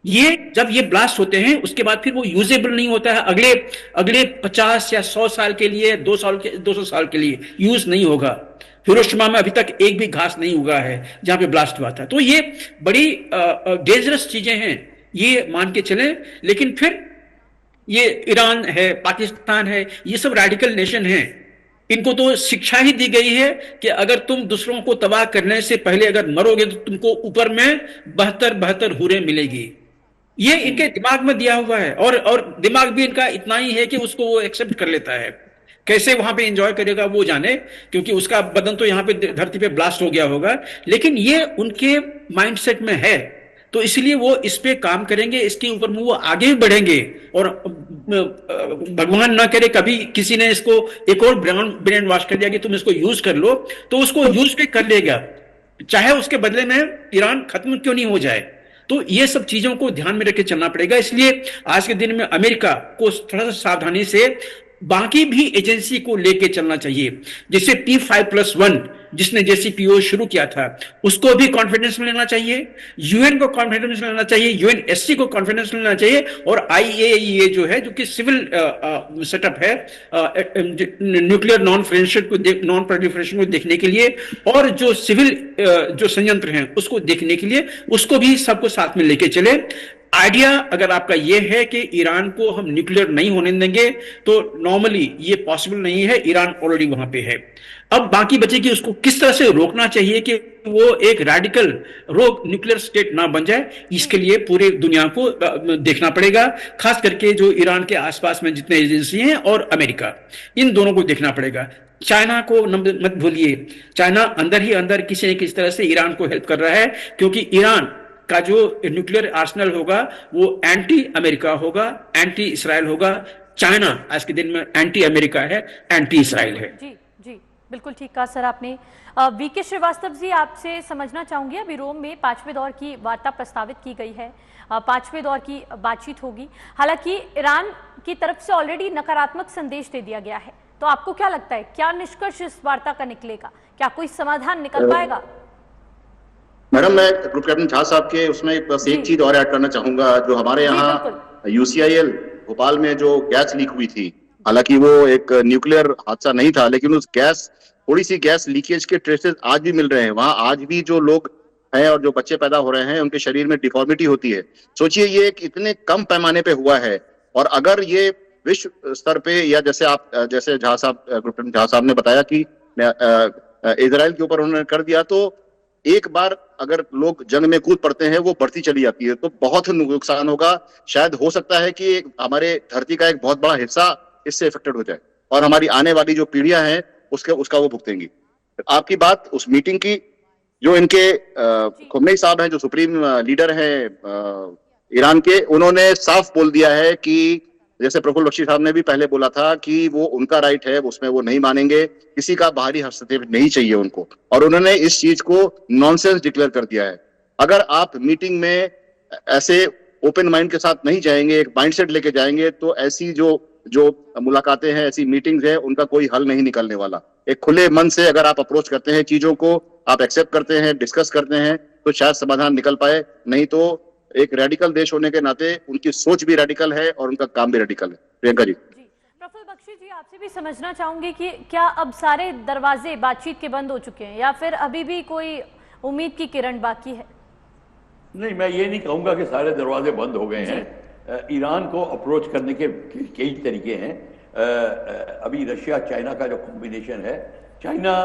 ये जब ये ब्लास्ट होते हैं उसके बाद फिर वो यूजेबल नहीं होता है, अगले 50 या 100 साल के लिए, 200 साल के लिए यूज नहीं होगा। हिरोशिमा में अभी तक एक भी घास नहीं उगा है जहां पे ब्लास्ट हुआ था। तो ये बड़ी डेंजरस चीजें हैं, ये मान के चलें। लेकिन फिर ये ईरान है, पाकिस्तान है, ये सब रेडिकल नेशन हैं। इनको तो शिक्षा ही दी गई है कि अगर तुम दूसरों को तबाह करने से पहले अगर मरोगे तो तुमको ऊपर में 72 हूरें मिलेगी। ये इनके दिमाग में दिया हुआ है, और दिमाग भी इनका इतना ही है कि उसको वो एक्सेप्ट कर लेता है। कैसे वहां पे एंजॉय करेगा वो जाने, क्योंकि उसका बदन तो यहां पे धरती पे ब्लास्ट हो गया होगा, लेकिन ये उनके माइंडसेट में है, तो इसलिए वो इस पे काम करेंगे, इसके ऊपर में वो आगे भी बढ़ेंगे। और भगवान ना करे कभी किसी ने इसको एक और ब्रेन वॉश कर दिया कि तुम इसको यूज कर लो, तो उसको यूज भी कर लेगा, चाहे उसके बदले में ईरान खत्म क्यों नहीं हो जाए। तो ये सब चीजों को ध्यान में रख के चलना पड़ेगा। इसलिए आज के दिन में अमेरिका को थोड़ा सा सावधानी से बाकी भी एजेंसी को लेके चलना चाहिए। जैसे P5+1 जिसने JCPOA शुरू किया था, उसको भी कॉन्फिडेंस में लेना चाहिए, यूएन को कॉन्फिडेंस में लेना चाहिए, UNSC को कॉन्फिडेंस में लेना चाहिए, और IAEA जो है, जो कि सिविल सेटअप है न्यूक्लियर नॉन प्रोलिफरेशन को देखने के लिए, और जो सिविल जो संयंत्र हैं उसको देखने के लिए, उसको भी सबको साथ में लेके चले। आइडिया अगर आपका यह है कि ईरान को हम न्यूक्लियर नहीं होने देंगे, तो नॉर्मली ये पॉसिबल नहीं है, ईरान ऑलरेडी वहां पे है। अब बाकी बचे कि उसको किस तरह से रोकना चाहिए कि वो एक रेडिकल रोग न्यूक्लियर स्टेट ना बन जाए, इसके लिए पूरे दुनिया को देखना पड़ेगा, खास करके जो ईरान के आसपास में जितने एजेंसी हैं और अमेरिका, इन दोनों को देखना पड़ेगा। चाइना को मत भूलिए, चाइना अंदर ही अंदर किसी न किसी तरह से ईरान को हेल्प कर रहा है, क्योंकि ईरान का जो न्यूक्लियर आर्सेनल होगा वो एंटी अमेरिका होगा, एंटी इसराइल होगा। चाइना आज के दिन में एंटी अमेरिका है, एंटी इसराइल है। जी जी, बिल्कुल ठीक कहा सर आपने। वीके श्रीवास्तव जी, आपसे समझना चाहूंगी, अभी रोम में 5वें दौर की वार्ता प्रस्तावित की गई है, 5वें दौर की बातचीत होगी। हालांकि ईरान की तरफ से ऑलरेडी नकारात्मक संदेश दे दिया गया है, तो आपको क्या लगता है, क्या निष्कर्ष इस वार्ता का निकलेगा, क्या कोई समाधान निकल पाएगा? मैडम, मैं ग्रुप कैप्टन झा साहब के उसमें बस एक चीज और ऐड करना चाहूंगा। जो हमारे यहाँ UCIL भोपाल में जो गैस लीक हुई थी, हालांकि वो एक न्यूक्लियर हादसा नहीं था, लेकिन उस थोड़ी सी गैस लीकेज के ट्रेसेस आज भी मिल रहे हैं। वहां आज भी जो लोग हैं और जो बच्चे पैदा हो रहे हैं, उनके शरीर में डिफॉर्मिटी होती है। सोचिए, ये एक इतने कम पैमाने पे हुआ है, और अगर ये विश्व स्तर पे, या जैसे झा साहब, ग्रुप कैप्टन झा साहब ने बताया कि इजराइल के ऊपर उन्होंने कर दिया, तो एक बार अगर लोग जंग में कूद पड़ते हैं, वो बढ़ती चली जाती है, तो बहुत नुकसान होगा। शायद हो सकता है कि हमारे धरती का एक बहुत बड़ा हिस्सा इससे इफेक्टेड हो जाए, और हमारी आने वाली जो पीढ़ियां हैं उसका वो भुगतेंगी। आपकी बात उस मीटिंग की, जो इनके खुमनेई साहब हैं, जो सुप्रीम लीडर हैं ईरान के, उन्होंने साफ बोल दिया है कि जैसे प्रफुल्ल बख्शी साहब ने भी पहले बोला था कि वो उनका राइट है, उसमें वो नहीं मानेंगे, किसी का बाहरी हस्तक्षेप नहीं चाहिए उनको, और उन्होंने इस चीज को नॉनसेंस डिक्लेयर कर दिया है। अगर आप मीटिंग में ऐसे ओपन माइंड के साथ नहीं जाएंगे, एक माइंडसेट लेके जाएंगे, तो ऐसी जो मुलाकातें हैं, ऐसी मीटिंग्स हैं, उनका कोई हल नहीं निकलने वाला। एक खुले मन से अगर आप अप्रोच करते हैं, चीजों को आप एक्सेप्ट करते हैं, डिस्कस करते हैं, तो शायद समाधान निकल पाए। नहीं तो एक रेडिकल देश होने के नाते उनकी सोच भी रेडिकल है और उनका काम भी रेडिकल है। प्रियंका जी। प्रफुल्ल बख्शी जी, आपसे भी समझना चाहूंगी कि क्या अब सारे दरवाजे बातचीत के बंद हो चुके हैं, या फिर अभी भी कोई उम्मीद की किरण बाकी है? नहीं, मैं ये नहीं कहूंगा कि सारे दरवाजे बंद हो गए हैं। ईरान को अप्रोच करने के कई तरीके हैं। अभी रशिया चाइना का जो कॉम्बिनेशन है, चाइना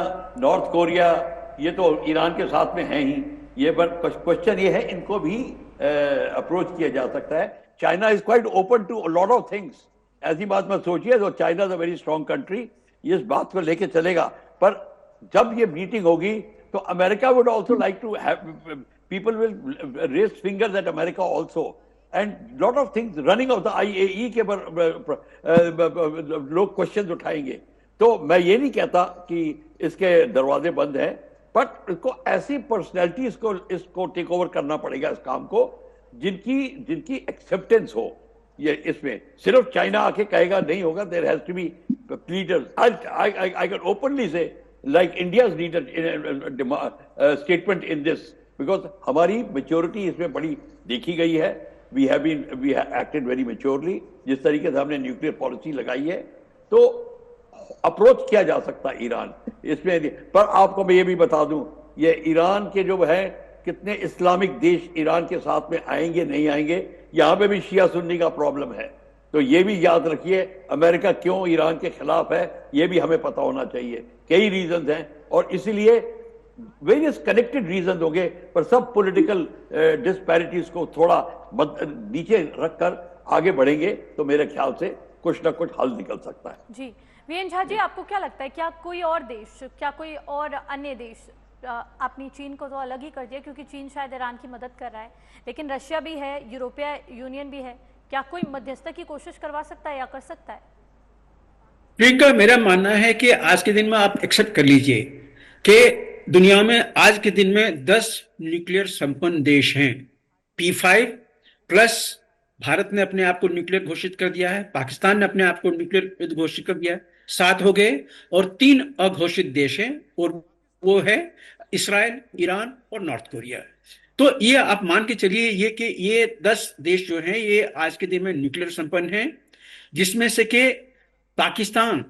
नॉर्थ कोरिया, ये तो ईरान के साथ में है ही, ये पर क्वेश्चन ये है, इनको भी अप्रोच किया जा सकता है। China is quite open to a lot of things. ऐसी बात मत सोचिए, तो China is a very strong country, ये इस बात को लेके चलेगा। पर जब ये मीटिंग होगी, तो America would also like to have, people will raise fingers at America also, and lot of things running of the IAEA के लोग क्वेश्चन उठाएंगे। तो मैं ये नहीं कहता कि इसके दरवाजे बंद हैं, बट इसको ऐसी पर्सनैलिटीज को इसको टेक ओवर करना पड़ेगा, इस काम को, जिनकी एक्सेप्टेंस हो। ये इसमें सिर्फ चाइना आके कहेगा नहीं होगा, there has to be leaders. I can openly say, like India's leader statement in this, because हमारी मेच्योरिटी इसमें बड़ी देखी गई है। We have acted very maturely, जिस तरीके से हमने न्यूक्लियर पॉलिसी लगाई है, तो अप्रोच किया जा सकता है ईरान इसमें। पर आपको मैं ये भी बता दूं, ये ईरान के जो है कितने इस्लामिक देश ईरान के साथ में आएंगे नहीं आएंगे, यहां पे भी शिया सुन्नी का प्रॉब्लम है। तो ये भी याद रखिए, अमेरिका क्यों ईरान के खिलाफ है ये भी हमें पता होना चाहिए। कई रीजंस हैं और इसीलिए वेरियस कनेक्टेड रीजन होंगे, पर सब पॉलिटिकल डिस्पैरिटीज को थोड़ा नीचे रखकर आगे बढ़ेंगे तो मेरे ख्याल से कुछ ना कुछ हल निकल सकता है। जी वीएन झा जी, आपको क्या लगता है, क्या कोई और देश, क्या कोई और अन्य देश, आपने चीन को तो अलग ही कर दिया क्योंकि चीन शायद ईरान की मदद कर रहा है, लेकिन रशिया भी है, यूरोपीय यूनियन भी है, क्या कोई मध्यस्थता की कोशिश करवा सकता है या कर सकता है? प्रियंका, मेरा मानना है कि आज के दिन में आप एक्सेप्ट कर लीजिए कि दुनिया में आज के दिन में 10 न्यूक्लियर संपन्न देश हैं। P5 प्लस भारत ने अपने आप को न्यूक्लियर घोषित कर दिया है, पाकिस्तान ने अपने आप को न्यूक्लियर घोषित कर दिया है, 7 हो गए, और 3 अघोषित देश हैं, और वो है इसराइल, ईरान और नॉर्थ कोरिया। तो ये आप मान के चलिए ये कि ये 10 देश जो हैं ये आज के दिन में न्यूक्लियर संपन्न हैं, जिसमें से कि पाकिस्तान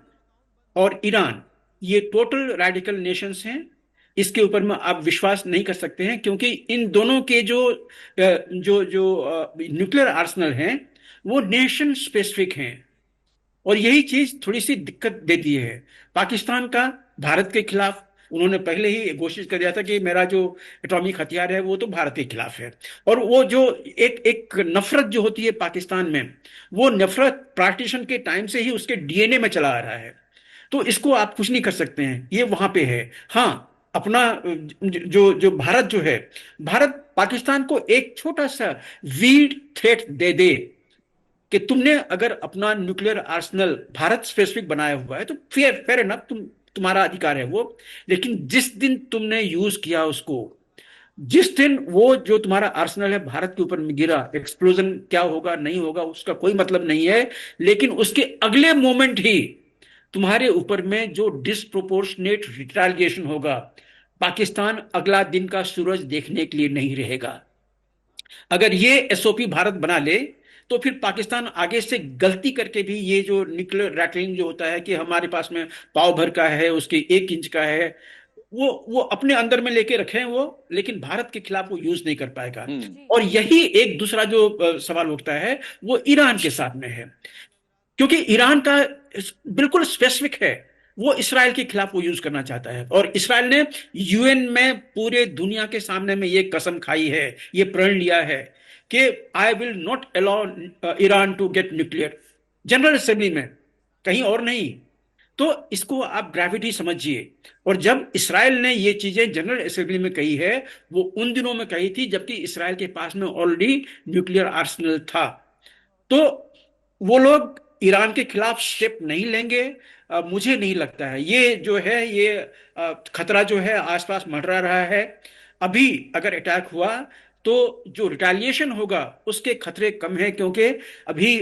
और ईरान ये टोटल रेडिकल नेशंस हैं। इसके ऊपर में आप विश्वास नहीं कर सकते हैं क्योंकि इन दोनों के जो न्यूक्लियर आर्सेनल हैं वो नेशन स्पेसिफिक हैं, और यही चीज थोड़ी सी दिक्कत देती है। पाकिस्तान का भारत के खिलाफ उन्होंने पहले ही घोषित कर दिया था कि मेरा जो एटॉमिक हथियार है वो तो भारत के खिलाफ है, और वो जो एक नफरत जो होती है पाकिस्तान में, वो नफरत पार्टीशन के टाइम से ही उसके डीएनए में चला आ रहा है। तो इसको आप कुछ नहीं कर सकते हैं, ये वहां पे है। हाँ, अपना जो भारत जो है, भारत पाकिस्तान को एक छोटा सा वीड थ्रेट दे दे कि तुमने अगर अपना न्यूक्लियर आर्सेनल भारत स्पेसिफिक बनाया हुआ है तो फेयर एनफ, तुम्हारा अधिकार है वो, लेकिन जिस दिन तुमने यूज किया उसको, जिस दिन वो जो तुम्हारा आर्सेनल है भारत के ऊपर में गिरा, एक्सप्लोजन क्या होगा नहीं होगा उसका कोई मतलब नहीं है, लेकिन उसके अगले मोमेंट ही तुम्हारे ऊपर में जो डिसप्रोपोर्शनेट रिटेलिएशन होगा, पाकिस्तान अगला दिन का सूरज देखने के लिए नहीं रहेगा। अगर ये एसओपी भारत बना ले तो फिर पाकिस्तान आगे से गलती करके भी ये जो न्यूक्लियर रैटलिंग जो होता है कि हमारे पास में पाव भर का है, उसके 1 इंच का है, वो अपने अंदर में लेके रखे वो, लेकिन भारत के खिलाफ वो यूज नहीं कर पाएगा। और यही एक दूसरा जो सवाल उठता है वो ईरान के साथ में है, क्योंकि ईरान का बिल्कुल स्पेसिफिक है, वो इसराइल के खिलाफ वो यूज करना चाहता है, और इसराइल ने यूएन में पूरे दुनिया के सामने में ये कसम खाई है, ये प्रण लिया है कि I will not allow Iran to get nuclear, general assembly में, कहीं और नहीं। तो इसको आप ग्रेविटी समझिए। और जब इसराइल ने ये चीजें जनरल असेंबली में कही है, वो उन दिनों में कही थी जबकि इसराइल के पास में ऑलरेडी न्यूक्लियर आर्सेनल था। तो वो लोग ईरान के खिलाफ स्टेप नहीं लेंगे, मुझे नहीं लगता है। ये जो है ये खतरा जो है आसपास मंडरा रहा है। अभी अगर अटैक हुआ तो जो रिटेलिएशन होगा उसके खतरे कम है, क्योंकि अभी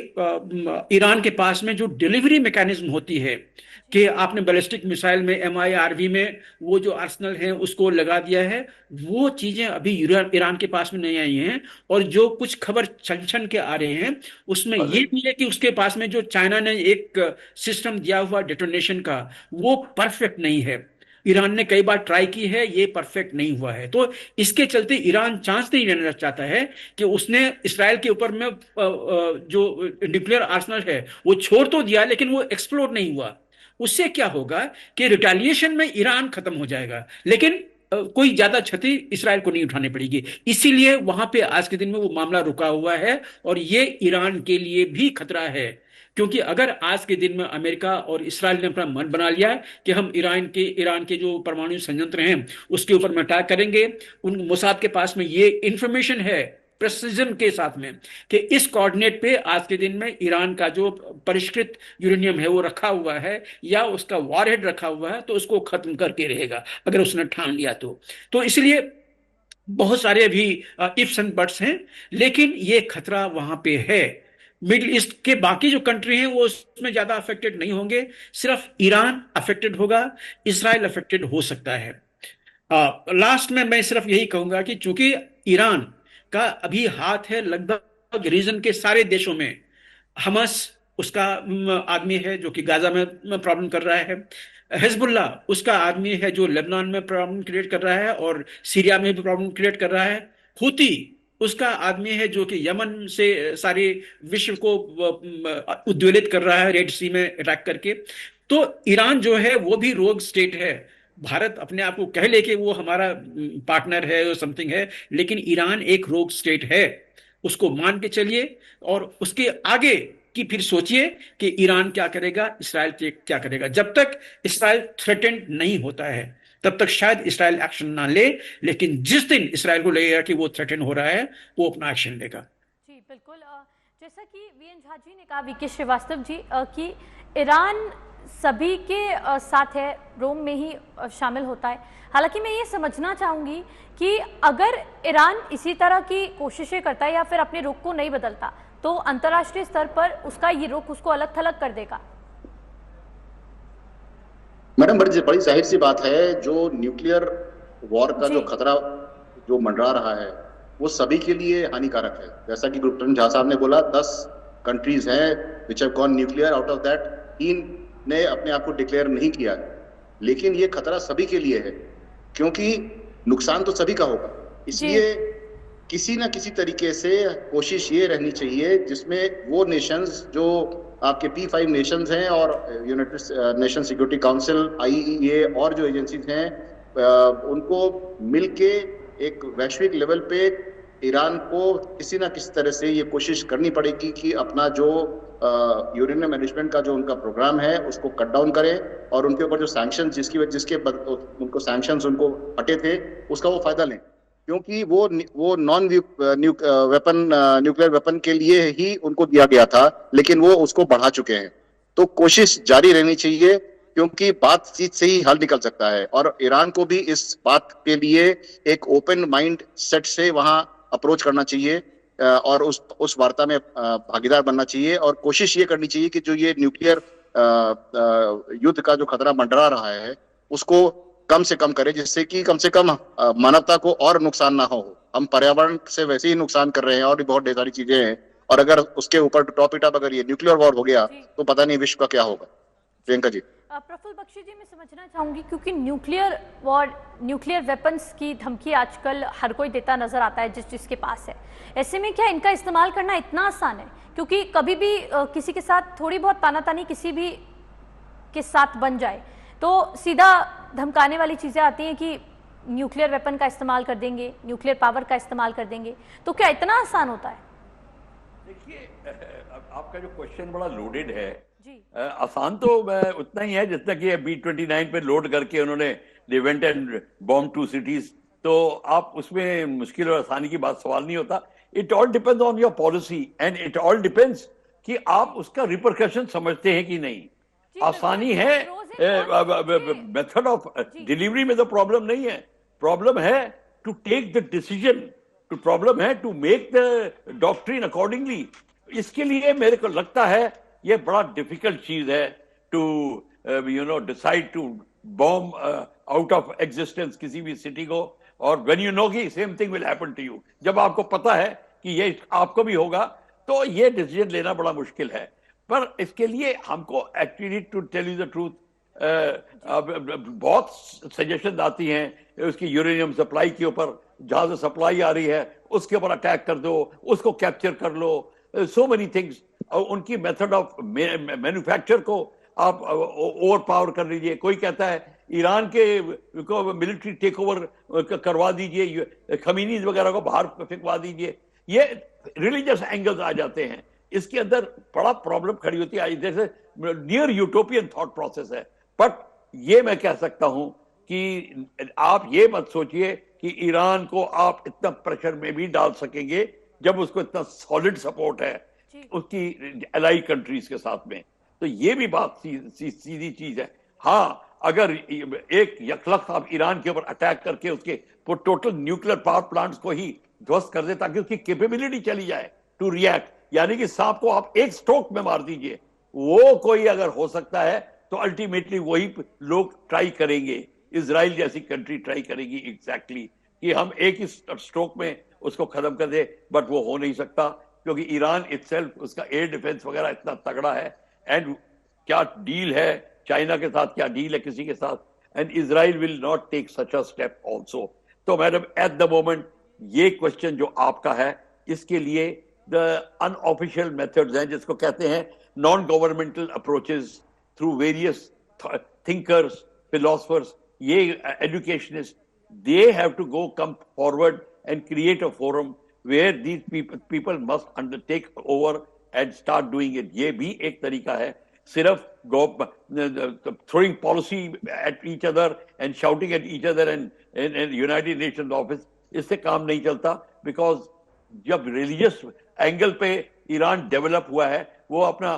ईरान के पास में जो डिलीवरी मैकेनिज्म होती है कि आपने बैलिस्टिक मिसाइल में MIRV में वो जो आर्सेनल है उसको लगा दिया है, वो चीजें अभी ईरान के पास में नहीं आई हैं। और जो कुछ खबर छन के आ रहे हैं उसमें ये भी है कि उसके पास में जो चाइना ने एक सिस्टम दिया हुआ डेटोनेशन का, वो परफेक्ट नहीं है। ईरान ने कई बार ट्राई की है, ये परफेक्ट नहीं हुआ है। तो इसके चलते ईरान चांस नहीं लेना चाहता है कि उसने इसराइल के ऊपर में जो न्यूक्लियर आर्सेनल है वो छोड़ तो दिया, लेकिन वो एक्सप्लोर नहीं हुआ। उससे क्या होगा कि रिटेलिएशन में ईरान खत्म हो जाएगा, लेकिन कोई ज्यादा क्षति इसराइल को नहीं उठानी पड़ेगी। इसीलिए वहां पे आज के दिन में वो मामला रुका हुआ है, और ये ईरान के लिए भी खतरा है, क्योंकि अगर आज के दिन में अमेरिका और इसराइल ने अपना मन बना लिया कि हम ईरान के जो परमाणु संयंत्र हैं उसके ऊपर में अटैक करेंगे, उन मोसाद के पास में ये इंफॉर्मेशन है प्रेसिजन के साथ में कि इस कोऑर्डिनेट पे आज के दिन में ईरान का जो परिष्कृत यूरेनियम है वो रखा हुआ है या उसका वॉरहेड रखा हुआ है, तो उसको खत्म करके रहेगा अगर उसने ठान लिया तो इसलिए बहुत सारे अभी इफ्स एंड बट्स हैं, लेकिन ये खतरा वहां पे है। मिडिल ईस्ट के बाकी जो कंट्री हैं वो उसमें ज्यादा अफेक्टेड नहीं होंगे, सिर्फ ईरान अफेक्टेड होगा, इसराइल अफेक्टेड हो सकता है। लास्ट में मैं सिर्फ यही कहूंगा कि चूंकि ईरान का अभी हाथ है लगभग रीजन के सारे देशों में, हमास उसका आदमी है जो कि गाजा में प्रॉब्लम कर रहा है, हिजबुल्ला उसका आदमी है जो लेबनान में प्रॉब्लम क्रिएट कर रहा है और सीरिया में भी प्रॉब्लम क्रिएट कर रहा है, हूती उसका आदमी है जो कि यमन से सारे विश्व को उद्वेलित कर रहा है रेड सी में अटैक करके। तो ईरान जो है वो भी रोग स्टेट है। भारत अपने आप को कह ले कि वो हमारा पार्टनर है और समथिंग है, लेकिन ईरान एक रोग स्टेट है, उसको मान के चलिए। और उसके आगे कि फिर सोचिए कि ईरान क्या करेगा, इसराइल क्या करेगा। जब तक इसराइल थ्रेटेंड नहीं होता है तब तक शायद इसराइल एक्शन ना ले, लेकिन जिस दिन इसराइल को लगेगा कि वो थ्रेटेंड हो रहा है वो अपना एक्शन लेगा। जी बिल्कुल, जैसा कि वीएन झा जी ने कहा, वीके श्रीवास्तव जी, कि ईरान सभी के साथ है, रोम में ही शामिल होता है। हालांकि मैं ये समझना चाहूंगी कि अगर ईरान इसी तरह की कोशिशें करता है या फिर अपने रुख को नहीं बदलता तो अंतर्राष्ट्रीय स्तर पर उसका ये रुख उसको अलग थलग कर देगा। मैडम, बड़ी जाहिर सी बात है, जो न्यूक्लियर वॉर का जो खतरा जो मंडरा रहा है वो सभी के लिए हानिकारक है। जैसा कि गुरप्रीत झा साहब ने बोला, 10 कंट्रीज हैं which have gone nuclear, out of that 3 ने अपने आप को डिक्लेयर नहीं किया है। लेकिन ये खतरा सभी के लिए है, क्योंकि नुकसान तो सभी का होगा। इसलिए किसी ना किसी तरीके से कोशिश ये रहनी चाहिए जिसमें वो नेशंस जो आपके P5 नेशंस हैं और United nation security council, IAEA और जो एजेंसीज हैं, उनको मिलके एक वैश्विक लेवल पे ईरान को किसी ना किसी तरह से ये कोशिश करनी पड़ेगी कि अपना जो यूरेनियम मैनेजमेंट का जो उनका प्रोग्राम है उसको कट डाउन करें और उनके ऊपर जो सैंक्शन जिसके उनको सैंक्शंस उनको हटे थे उसका वो फायदा लें, क्योंकि वो नॉन न्यूक्लियर वेपन के लिए ही उनको दिया गया था, लेकिन वो उसको बढ़ा चुके हैं। तो कोशिश जारी रहनी चाहिए, क्योंकि बातचीत से ही हल निकल सकता है। और ईरान को भी इस बात के लिए एक ओपन माइंड सेट से वहां अप्रोच करना चाहिए और उस वार्ता में भागीदार बनना चाहिए। और कोशिश ये करनी चाहिए कि जो ये न्यूक्लियर युद्ध का जो खतरा मंडरा रहा है उसको कम से कम करे, जिससे कि कम से कम मानवता को और नुकसान ना हो। हम पर्यावरण से वैसे ही नुकसान कर रहे हैं और भी बहुत ढेर सारी चीजें हैं, और अगर उसके ऊपर टॉप इट अप अगर ये न्यूक्लियर वॉर हो गया तो पता नहीं विश्व का क्या होगा। प्रियंका जी। प्रफुल्ल बख्शी जी, मैं समझना चाहूंगी, क्योंकि न्यूक्लियर वॉर, न्यूक्लियर वेपन्स की धमकी आजकल हर कोई देता नजर आता है जिसके पास है। ऐसे में क्या इनका इस्तेमाल करना इतना आसान है? क्योंकि कभी भी किसी के साथ थोड़ी बहुत तानातानी किसी भी के साथ बन जाए तो सीधा धमकाने वाली चीजें आती हैं कि न्यूक्लियर वेपन का इस्तेमाल कर देंगे, न्यूक्लियर पावर का इस्तेमाल कर देंगे। तो क्या इतना आसान होता है? देखिए, आपका जो क्वेश्चन बड़ा लोडेड है। आसान तो उतना ही है जितना कि B-29 पे लोड करके उन्होंने they went and bomb 2 cities। तो आप उसमें मुश्किल और आसानी की बात सवाल नहीं होता। It all depends on your policy and it all depends कि आप उसका रिपरकशन समझते हैं कि नहीं। आसानी है, मेथड ऑफ डिलीवरी में तो प्रॉब्लम नहीं है। प्रॉब्लम है टू टेक द डिसीजन, टू प्रॉब्लम है to make the doctrine accordingly. इसके लिए मेरे को लगता है ये बड़ा डिफिकल्ट चीज है to decide to bomb out of existence किसी भी सिटी को। और व्हेन यू नो कि same thing will happen to you, जब आपको पता है कि ये आपको भी होगा, तो ये डिसीजन लेना बड़ा मुश्किल है। पर इसके लिए हमको actually to tell you the truth, बहुत सजेशन आती हैं उसकी यूरेनियम सप्लाई के ऊपर, जहां से सप्लाई आ रही है उसके ऊपर अटैक कर दो, उसको कैप्चर कर लो, सो मेनी थिंग्स। उनकी मेथड ऑफ मैन्युफैक्चर को आप ओवर पावर कर लीजिए। कोई कहता है ईरान के को मिलिट्री टेक ओवर करवा दीजिए, खमीनी वगैरह को बाहर फेंकवा दीजिए। ये रिलीजियस एंगल्स आ जाते हैं, इसके अंदर बड़ा प्रॉब्लम खड़ी होती है। जैसे नियर यूटोपियन थॉट प्रोसेस है। बट ये मैं कह सकता हूं कि आप ये मत सोचिए कि ईरान को आप इतना प्रेशर में भी डाल सकेंगे जब उसको इतना सॉलिड सपोर्ट है उसकी एलाई कंट्रीज के साथ में। तो ये भी बात सीधी चीज है। हाँ, अगर एक यकलख आप ईरान के ऊपर अटैक करके उसके टोटल न्यूक्लियर पावर प्लांट्स को ही ध्वस्त कर दे ताकि उसकी कैपेबिलिटी चली जाए टू रिएक्ट, यानी कि सांप को आप एक स्ट्रोक में मार दीजिए, वो कोई अगर हो सकता है तो अल्टीमेटली वही लोग ट्राई करेंगे। इजराइल जैसी कंट्री ट्राई करेगी एग्जैक्टली कि हम एक ही स्ट्रोक में उसको खत्म कर दे। बट वो हो नहीं सकता, क्योंकि ईरान इटसेल्फ, उसका एयर डिफेंस वगैरह इतना तगड़ा है। एंड क्या डील है चाइना के साथ, क्या डील है किसी के साथ, and Israel will not take such a step also. तो मैडम, एट द मोमेंट ये क्वेश्चन जो आपका है, इसके लिए द अनऑफिशियल मेथड्स हैं जिसको कहते हैं non governmental approaches through various thinkers, philosophers, ये educationists, they have to come forward and create a forum where these people must undertake over and start doing it. ये भी एक तरीका है. सिर्फ throwing policy at each other and shouting at each other and United Nations office, इससे काम नहीं चलता. Because जब religious angle पे ईरान डेवलप हुआ है, वो अपना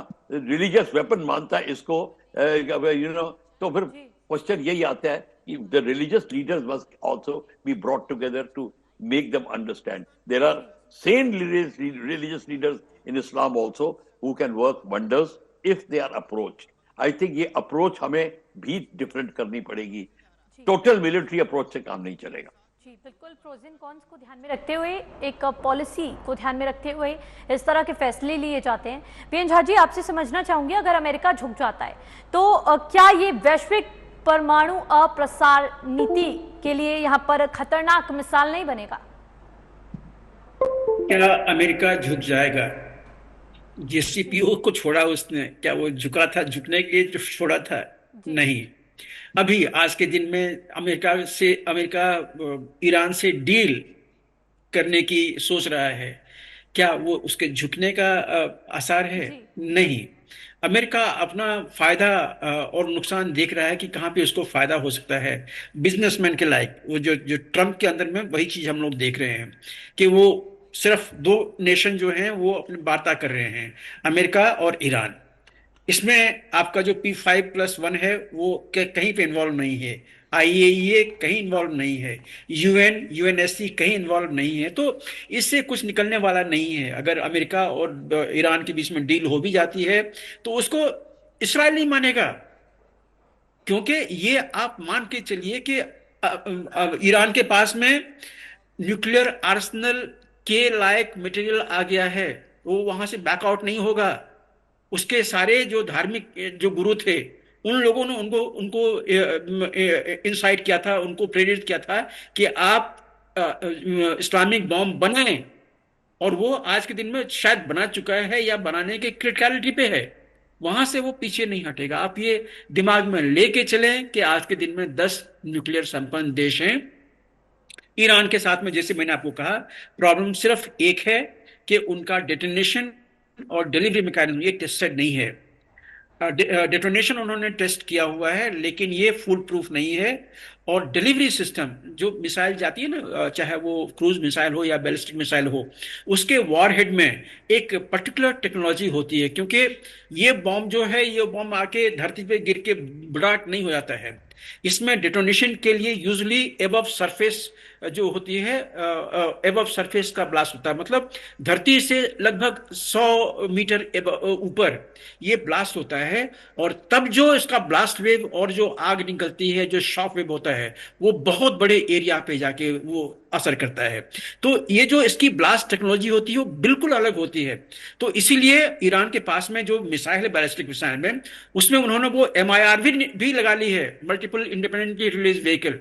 religious weapon मानता है इसको, तो फिर क्वेश्चन यही आता है कि the religious leaders must also be brought together to make them understand. There are same religious leaders in Islam also who can work wonders if they are approach. I think ये approach हमें भी different करनी पड़ेगी. Total military approach से काम नहीं चलेगा. जी बिल्कुल, प्रोज एंड कॉन्स को ध्यान में रखते हुए, एक पॉलिसी को ध्यान में रखते हुए इस तरह के फैसले लिए जाते हैं. पीएन झा जी, आपसे समझना चाहूंगी, अगर अमेरिका झुक जाता है तो क्या ये वैश्विक परमाणु अप्रसार नीति के लिए यहाँ पर खतरनाक मिसाल नहीं बनेगा? क्या अमेरिका झुक जाएगा? JCPO को छोड़ा उसने, क्या वो झुका था? झुकने के लिए जो छोड़ा था? नहीं. अभी आज के दिन में अमेरिका ईरान से डील करने की सोच रहा है. क्या वो उसके झुकने का आसार है? नहीं. अमेरिका अपना फायदा और नुकसान देख रहा है कि कहाँ पे उसको फायदा हो सकता है. बिजनेसमैन के लायक वो जो ट्रम्प के अंदर में वही चीज हम लोग देख रहे हैं कि वो सिर्फ दो नेशन जो हैं वो अपनी वार्ता कर रहे हैं, अमेरिका और ईरान. इसमें आपका जो P5+1 है वो कहीं पे इन्वॉल्व नहीं है. IAEA कहीं इन्वॉल्व नहीं है. UNSC कहीं इन्वॉल्व नहीं है. तो इससे कुछ निकलने वाला नहीं है. अगर अमेरिका और ईरान के बीच में डील हो भी जाती है तो उसको इस्राइल नहीं मानेगा, क्योंकि ये आप मान के चलिए कि ईरान के पास में न्यूक्लियर आर्सेनल के लायक मटेरियल आ गया है. वो वहां से बैकआउट नहीं होगा. उसके सारे जो धार्मिक जो गुरु थे, उन लोगों ने उनको इंसाइट किया था, उनको प्रेरित किया था कि आप इस्लामिक बॉम्ब बनाएं, और वो आज के दिन में शायद बना चुका है या बनाने के क्रिटिकलिटी पे है. वहां से वो पीछे नहीं हटेगा. आप ये दिमाग में लेके चलें कि आज के दिन में 10 न्यूक्लियर संपन्न देश हैं. ईरान के साथ में, जैसे मैंने आपको कहा, प्रॉब्लम सिर्फ एक है कि उनका डेटोनेशन और डिलीवरी मैकेनिज्म ये टेस्टेड नहीं है. डेटोनेशन उन्होंने टेस्ट किया हुआ है, लेकिन ये फुल प्रूफ नहीं है. और डिलीवरी सिस्टम, जो मिसाइल जाती है ना, चाहे वो क्रूज मिसाइल हो या बैलिस्टिक मिसाइल हो, उसके वॉरहेड में एक पर्टिकुलर टेक्नोलॉजी होती है, क्योंकि ये बॉम्ब जो है, ये बॉम्ब आके धरती पे गिर के ब्लास्ट नहीं हो जाता है. इसमें डेटोनेशन के लिए यूजुअली एबव सरफेस जो होती है, एबव सरफेस का ब्लास्ट होता है. मतलब धरती से लगभग 100 मीटर ऊपर ये ब्लास्ट होता है, और तब जो इसका ब्लास्ट वेव और जो आग निकलती है, जो शॉक वेव होता है, वो बहुत बड़े एरिया पे जाके वो असर करता है. तो ये जो इसकी ब्लास्ट टेक्नोलॉजी होती है वो बिल्कुल अलग होती है. तो इसीलिए ईरान के पास में जो मिसाइल है, बैलिस्टिक मिसाइल में, उसमें उन्होंने वो MIR भी लगा ली है, मल्टीपल इंडिपेंडेंटली रिलीज व्हीकल.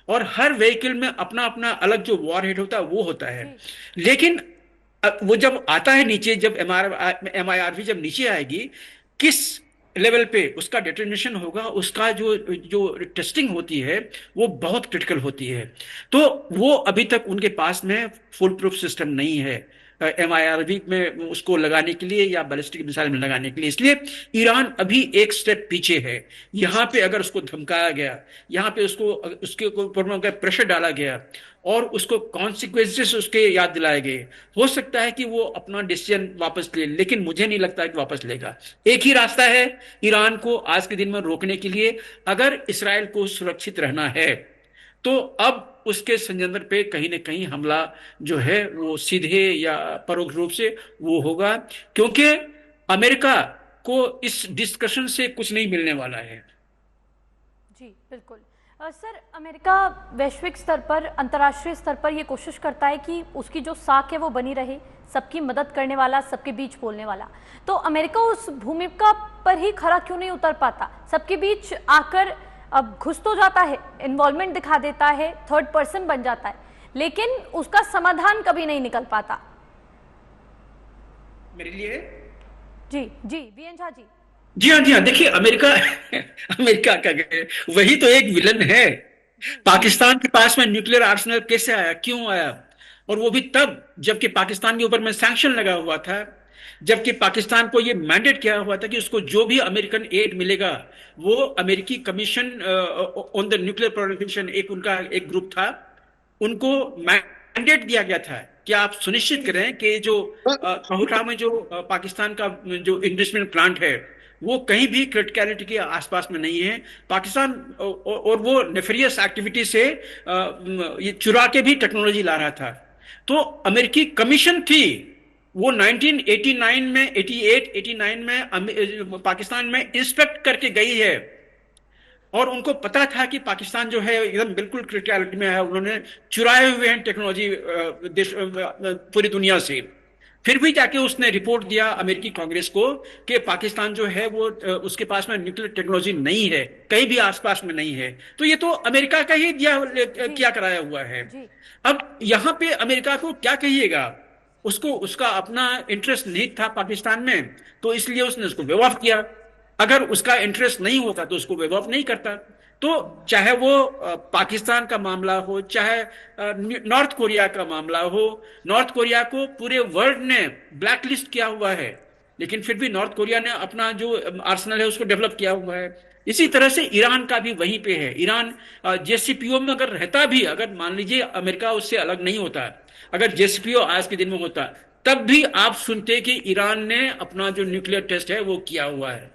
और हर व्हीकल में अपना अपना अलग जो वॉरहेड होता है वो होता है. लेकिन वो जब आता है नीचे, जब MIR जब नीचे आएगी, किस लेवल पे उसका डेटोनेशन होगा, उसका जो टेस्टिंग होती है वो बहुत क्रिटिकल होती है. तो वो अभी तक उनके पास में फुल प्रूफ सिस्टम नहीं है MIR में उसको लगाने के लिए या बैलिस्टिक मिसाइल में लगाने के लिए. इसलिए ईरान अभी एक स्टेप पीछे है. यहाँ पे अगर उसको धमकाया गया, यहाँ पे उसके ऊपर प्रेशर डाला गया और उसको कॉन्सिक्वेंसेस उसके याद दिलाए गए, हो सकता है कि वो अपना डिसीजन वापस ले, लेकिन मुझे नहीं लगता कि वापस लेगा. एक ही रास्ता है ईरान को आज के दिन में रोकने के लिए. अगर इसराइल को सुरक्षित रहना है तो अब उसके संयंत्र पे कहीं ना कहीं हमला जो है वो सीधे या परोक्ष रूप से वो होगा, क्योंकि अमेरिका को इस डिस्कशन से कुछ नहीं मिलने वाला है. जी बिल्कुल. सर, अमेरिका वैश्विक स्तर पर, अंतर्राष्ट्रीय स्तर पर ये कोशिश करता है कि उसकी जो साख है वो बनी रहे, सबकी मदद करने वाला, सबके बीच बोलने वाला. तो अमेरिका उस भूमिका पर ही खरा क्यों नहीं उतर पाता? सबके बीच आकर अब घुस तो जाता है, इन्वॉल्वमेंट दिखा देता है, थर्ड पर्सन बन जाता है, लेकिन उसका समाधान कभी नहीं निकल पाता। मेरे लिए जी जी वीएन झा जी। जी हाँ, जी हाँ, देखिए अमेरिका अमेरिका का वही तो एक विलन है। पाकिस्तान के पास में न्यूक्लियर आर्सेनल कैसे आया, क्यों आया? और वो भी तब जबकि पाकिस्तान के ऊपर में सैंक्शन लगा हुआ था, जबकि पाकिस्तान को ये मैंडेट किया हुआ था कि उसको जो भी अमेरिकन एड मिलेगा वो अमेरिकी commission on the nuclear proliferation, एक उनका एक ग्रुप था, उनको मैंडेट दिया गया था कि आप सुनिश्चित करें कि जो कहोटा में जो पाकिस्तान का जो इन्वेस्टमेंट प्लांट है वो कहीं भी क्रिटिकलिटी के आसपास में नहीं है। पाकिस्तान और वो नेफेरियस एक्टिविटी से ये चुरा के भी टेक्नोलॉजी ला रहा था। तो अमेरिकी कमीशन थी, वो 1989 में 89 में पाकिस्तान में इंस्पेक्ट करके गई है और उनको पता था कि पाकिस्तान जो है एकदम बिल्कुल क्रिटिकलिटी में है, उन्होंने चुराए हुए हैं टेक्नोलॉजी पूरी दुनिया से। फिर भी जाके उसने रिपोर्ट दिया अमेरिकी कांग्रेस को कि पाकिस्तान जो है वो उसके पास में न्यूक्लियर टेक्नोलॉजी नहीं है, कहीं भी आसपास में नहीं है। तो ये तो अमेरिका का ही क्या कराया हुआ है। अब यहाँ पे अमेरिका को क्या कहिएगा, उसको उसका अपना इंटरेस्ट नहीं था पाकिस्तान में, तो इसलिए उसने उसको वेव ऑफ किया। अगर उसका इंटरेस्ट नहीं होता तो उसको वेव ऑफ नहीं करता। तो चाहे वो पाकिस्तान का मामला हो, चाहे नॉर्थ कोरिया का मामला हो, नॉर्थ कोरिया को पूरे वर्ल्ड ने ब्लैक लिस्ट किया हुआ है, लेकिन फिर भी नॉर्थ कोरिया ने अपना जो आर्सेनल है उसको डेवलप किया हुआ है। इसी तरह से ईरान का भी वहीं पे है। ईरान जेसीपीओ में अगर रहता भी, अगर मान लीजिए अमेरिका उससे अलग नहीं होता, अगर जेसीपीओ आज के दिन में होता, तब भी आप सुनते कि ईरान ने अपना जो न्यूक्लियर टेस्ट है वो किया हुआ है।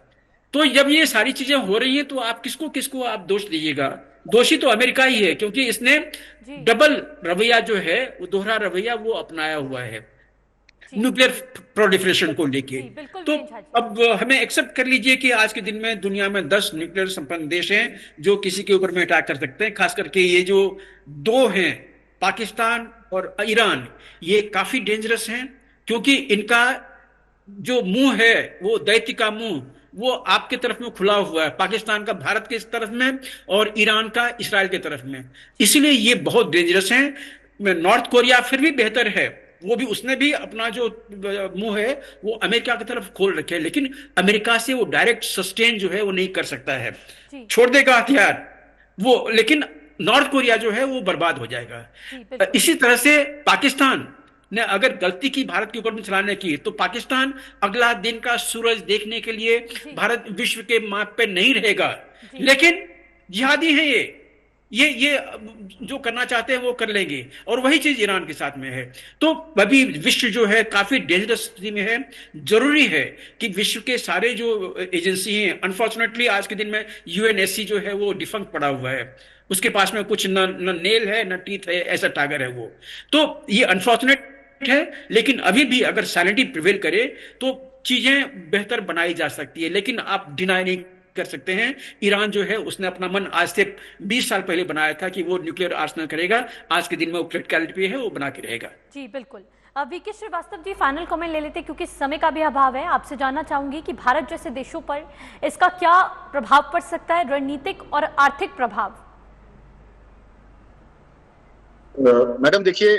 तो जब ये सारी चीजें हो रही हैं तो आप किसको किसको आप दोष दीजिएगा? दोषी तो अमेरिका ही है, क्योंकि इसने डबल रवैया जो है, वो दोहरा रवैया वो अपनाया हुआ है न्यूक्लियर प्रोलिफरेशन को लेके। तो अब हमें एक्सेप्ट कर लीजिए कि आज के दिन में दुनिया में 10 न्यूक्लियर संपन्न देश हैं जो किसी के ऊपर में अटैक कर सकते हैं। खास करके ये जो दो हैं, पाकिस्तान और ईरान, ये काफी डेंजरस हैं, क्योंकि इनका जो मुंह है वो दैत्य का मुंह वो आपके तरफ में खुला हुआ है, पाकिस्तान का भारत के तरफ में और ईरान का इसराइल के तरफ में। इसलिए ये बहुत डेंजरस हैं। नॉर्थ कोरिया फिर भी बेहतर है, वो भी उसने भी अपना जो मुंह है वो अमेरिका की तरफ खोल रखे है, लेकिन अमेरिका से वो डायरेक्ट सस्टेन जो है वो नहीं कर सकता है, छोड़ देगा हथियार वो, लेकिन नॉर्थ कोरिया जो है वो बर्बाद हो जाएगा। इसी तरह से पाकिस्तान ने अगर गलती की भारत के ऊपर में चलाने की, तो पाकिस्तान अगला दिन का सूरज देखने के लिए भारत विश्व के मैप पे नहीं रहेगा। लेकिन जिहादी है ये जो करना चाहते हैं वो कर लेंगे, और वही चीज ईरान के साथ में है। तो अभी विश्व जो है काफी डेंजरस स्थिति में है। जरूरी है कि विश्व के सारे जो एजेंसी हैं, अनफॉर्चुनेटली आज के दिन में यूएनएससी जो है वो डिफंक्ट पड़ा हुआ है, उसके पास में कुछ न नेल है न टीथ है, ऐसा टागर है वो। तो ये अनफॉर्चुनेट है, लेकिन अभी भी अगर सैनिटी प्रिवेल करे तो चीजें बेहतर बनाई जा सकती है। लेकिन आप डिनाई नहीं कर सकते हैं, ईरान जो है उसने अपना मन आज से 20 साल पहले बनाया था कि वो न्यूक्लियर आर्सेनल करेगा। आज के दिन में वो क्रिटिकलिटी पे है, वो बना के रहेगा। जी बिल्कुल। वीके श्रीवास्तव जी, फाइनल कमेंट ले लेते क्योंकि समय का भी अभाव है। आपसे जानना चाहूंगी कि भारत जैसे देशों पर इसका क्या प्रभाव पड़ सकता है, रणनीतिक और आर्थिक प्रभाव? मैडम देखिए,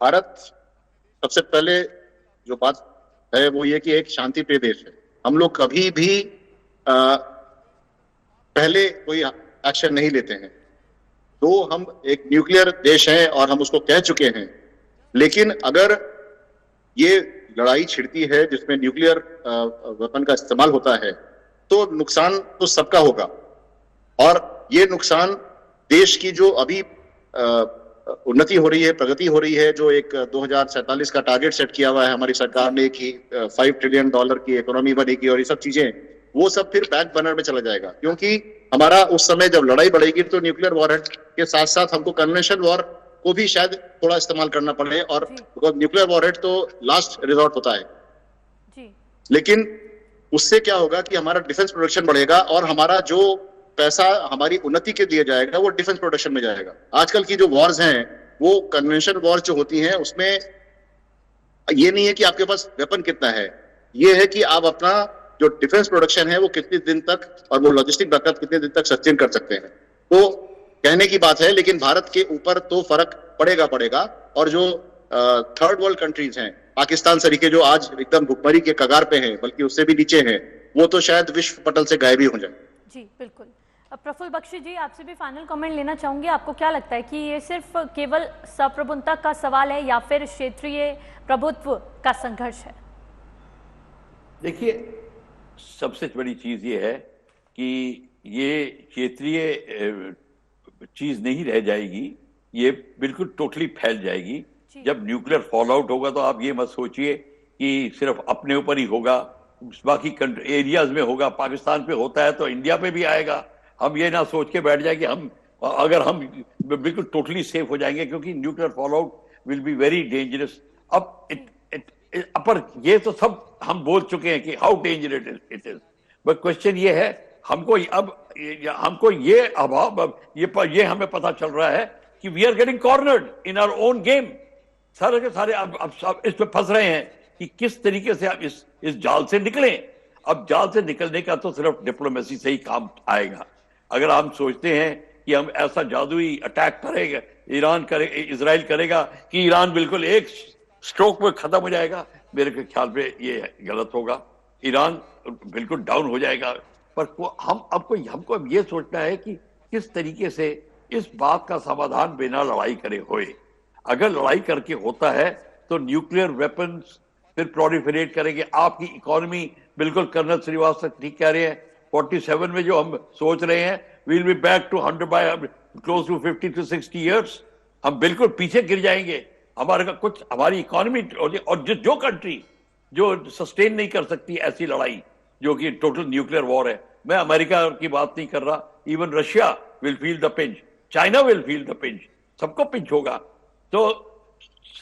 भारत सबसे पहले जो बात है वो ये कि एक शांति प्रिय देश है। हम लोग कभी भी पहले कोई एक्शन नहीं लेते हैं। तो हम एक न्यूक्लियर देश हैं और हम उसको कह चुके हैं, लेकिन अगर ये लड़ाई छिड़ती है जिसमें न्यूक्लियर वेपन का इस्तेमाल होता है तो नुकसान तो सबका होगा। और ये नुकसान देश की जो अभी उन्नति हो रही है, प्रगति हो रही है, जो एक 2047 का टारगेट सेट किया हुआ है हमारी सरकार ने कि $5 ट्रिलियन की इकोनॉमी बनेगी, और ये सब चीजें वो सब फिर बैक बर्नर में चला जाएगा। क्योंकि हमारा उस समय जब लड़ाई बढ़ेगी तो न्यूक्लियर वॉरहेड के साथ साथ हमको कन्वेंशनल वॉर को भी शायद थोड़ा इस्तेमाल करना पड़े, और न्यूक्लियर वॉरहेड तो लास्ट रिजॉर्ट होता है। लेकिन उससे क्या होगा कि हमारा डिफेंस प्रोडक्शन बढ़ेगा और हमारा जो पैसा हमारी उन्नति के दिया जाएगा वो डिफेंस प्रोडक्शन में जाएगा। आजकल की जो वॉर्स हैं वो कन्वेंशनल वॉर्स जो होती हैं उसमें ये नहीं है कि आपके पास वेपन कितना है, ये है कि आप अपना जो डिफेंस प्रोडक्शन है वो कितने दिन तक और वो लॉजिस्टिक बैकअप कितने दिन तक सस्टेन कर सकते हैं। तो कहने की बात है, लेकिन भारत के ऊपर तो फर्क पड़ेगा। और जो थर्ड वर्ल्ड कंट्रीज हैं, पाकिस्तान सरीखे जो आज एकदम भुखमरी के कगार पे हैं, बल्कि उससे भी नीचे हैं, वो तो शायद विश्व पटल से गायब ही हो जाए। जी बिल्कुल। प्रफुल्ल बख्शी जी, आपसे भी फाइनल कमेंट लेना चाहूंगी। आपको क्या लगता है कि ये सिर्फ केवल संप्रभुता का सवाल है या फिर क्षेत्रीय प्रभुत्व का संघर्ष है? देखिए, सबसे बड़ी चीज ये है कि ये क्षेत्रीय चीज नहीं रह जाएगी, ये बिल्कुल टोटली फैल जाएगी। जब न्यूक्लियर फॉल आउट होगा तो आप ये मत सोचिए कि सिर्फ अपने ऊपर ही होगा, बाकी एरियाज में होगा। पाकिस्तान पे होता है तो इंडिया पे भी आएगा। हम ये ना सोच के बैठ जाए कि हम बिल्कुल टोटली सेफ हो जाएंगे, क्योंकि nuclear fall out will be very dangerous. अब पर ये तो सब हम बोल चुके हैं कि how dangerous it is, but question ये है, हमको ये अभाव, ये हमें पता चल रहा है कि we are getting cornered in our own game. सारे के सारे अब इस पे फंस रहे हैं कि किस तरीके से आप इस जाल से निकलें। अब जाल से निकलने का तो सिर्फ डिप्लोमेसी से ही काम आएगा। अगर हम सोचते हैं कि हम ऐसा जादुई अटैक करेंगे, इजराइल करेगा कि ईरान बिल्कुल एक स्ट्रोक में खत्म हो जाएगा, मेरे ख्याल पे ये गलत होगा। ईरान बिल्कुल डाउन हो जाएगा। पर हमको अब ये सोचना है कि किस तरीके से इस बात का समाधान बिना लड़ाई करे होए। अगर लड़ाई करके होता है तो न्यूक्लियर वेपन्स फिर प्रोलिफरेट करेंगे। आपकी इकोनॉमी, बिल्कुल कर्नल श्रीवास्तव ठीक कह रहे हैं, 47 में जो हम सोच रहे हैं we'll be back to 100 by close to 50 to 60 years, हम बिल्कुल पीछे गिर जाएंगे। हमारी इकोनॉमी और जो कंट्री जो सस्टेन नहीं कर सकती ऐसी लड़ाई जो कि टोटल न्यूक्लियर वॉर है, मैं अमेरिका की बात नहीं कर रहा, even Russia will feel the pinch, China will feel the pinch, सबको पिंच होगा। तो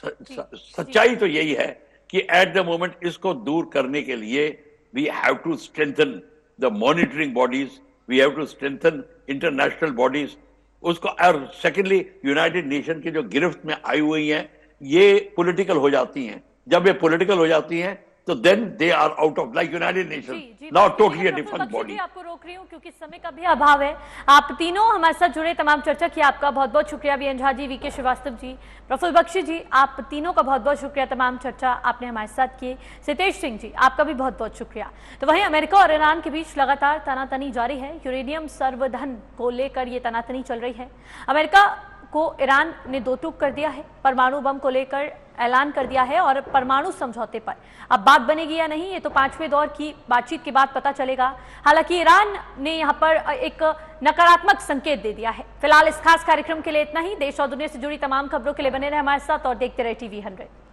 सच्चाई तो यही है कि एट द मोमेंट इसको दूर करने के लिए we have to strengthen the monitoring bodies, we have to strengthen international bodies उसको। और सेकेंडली, यूनाइटेड नेशन की जो गिरफ्त में आई हुई हैं, ये पॉलिटिकल हो जाती हैं। जब ये पॉलिटिकल हो जाती हैं तो then they are out of, like united nation, not totally a different body. आपको रोक रही हूँ क्योंकि समय का भी अभाव है। आप तीनों हमारे साथ जुड़े, तमाम चर्चा की आपका बहुत बहुत शुक्रिया। वीएन झा जी, वीके श्रीवास्तव जी, प्रफुल्ल बख्शी जी, आप तीनों का बहुत बहुत शुक्रिया, तमाम चर्चा आपने हमारे साथ की। सितेश सिंह जी, आपका भी बहुत बहुत शुक्रिया। तो वहीं अमेरिका और ईरान के बीच लगातार तनातनी जारी है। यूरेनियम सर्वधन को लेकर ये तनातनी चल रही है। अमेरिका को ईरान ने दो टूक कर दिया है, परमाणु बम को लेकर ऐलान कर दिया है, और परमाणु समझौते पर अब बात बनेगी या नहीं, ये तो 5वें दौर की बातचीत के बाद पता चलेगा। हालांकि ईरान ने यहां पर एक नकारात्मक संकेत दे दिया है। फिलहाल इस खास कार्यक्रम के लिए इतना ही। देश और दुनिया से जुड़ी तमाम खबरों के लिए बने रहे हमारे साथ और देखते रहे TV 100।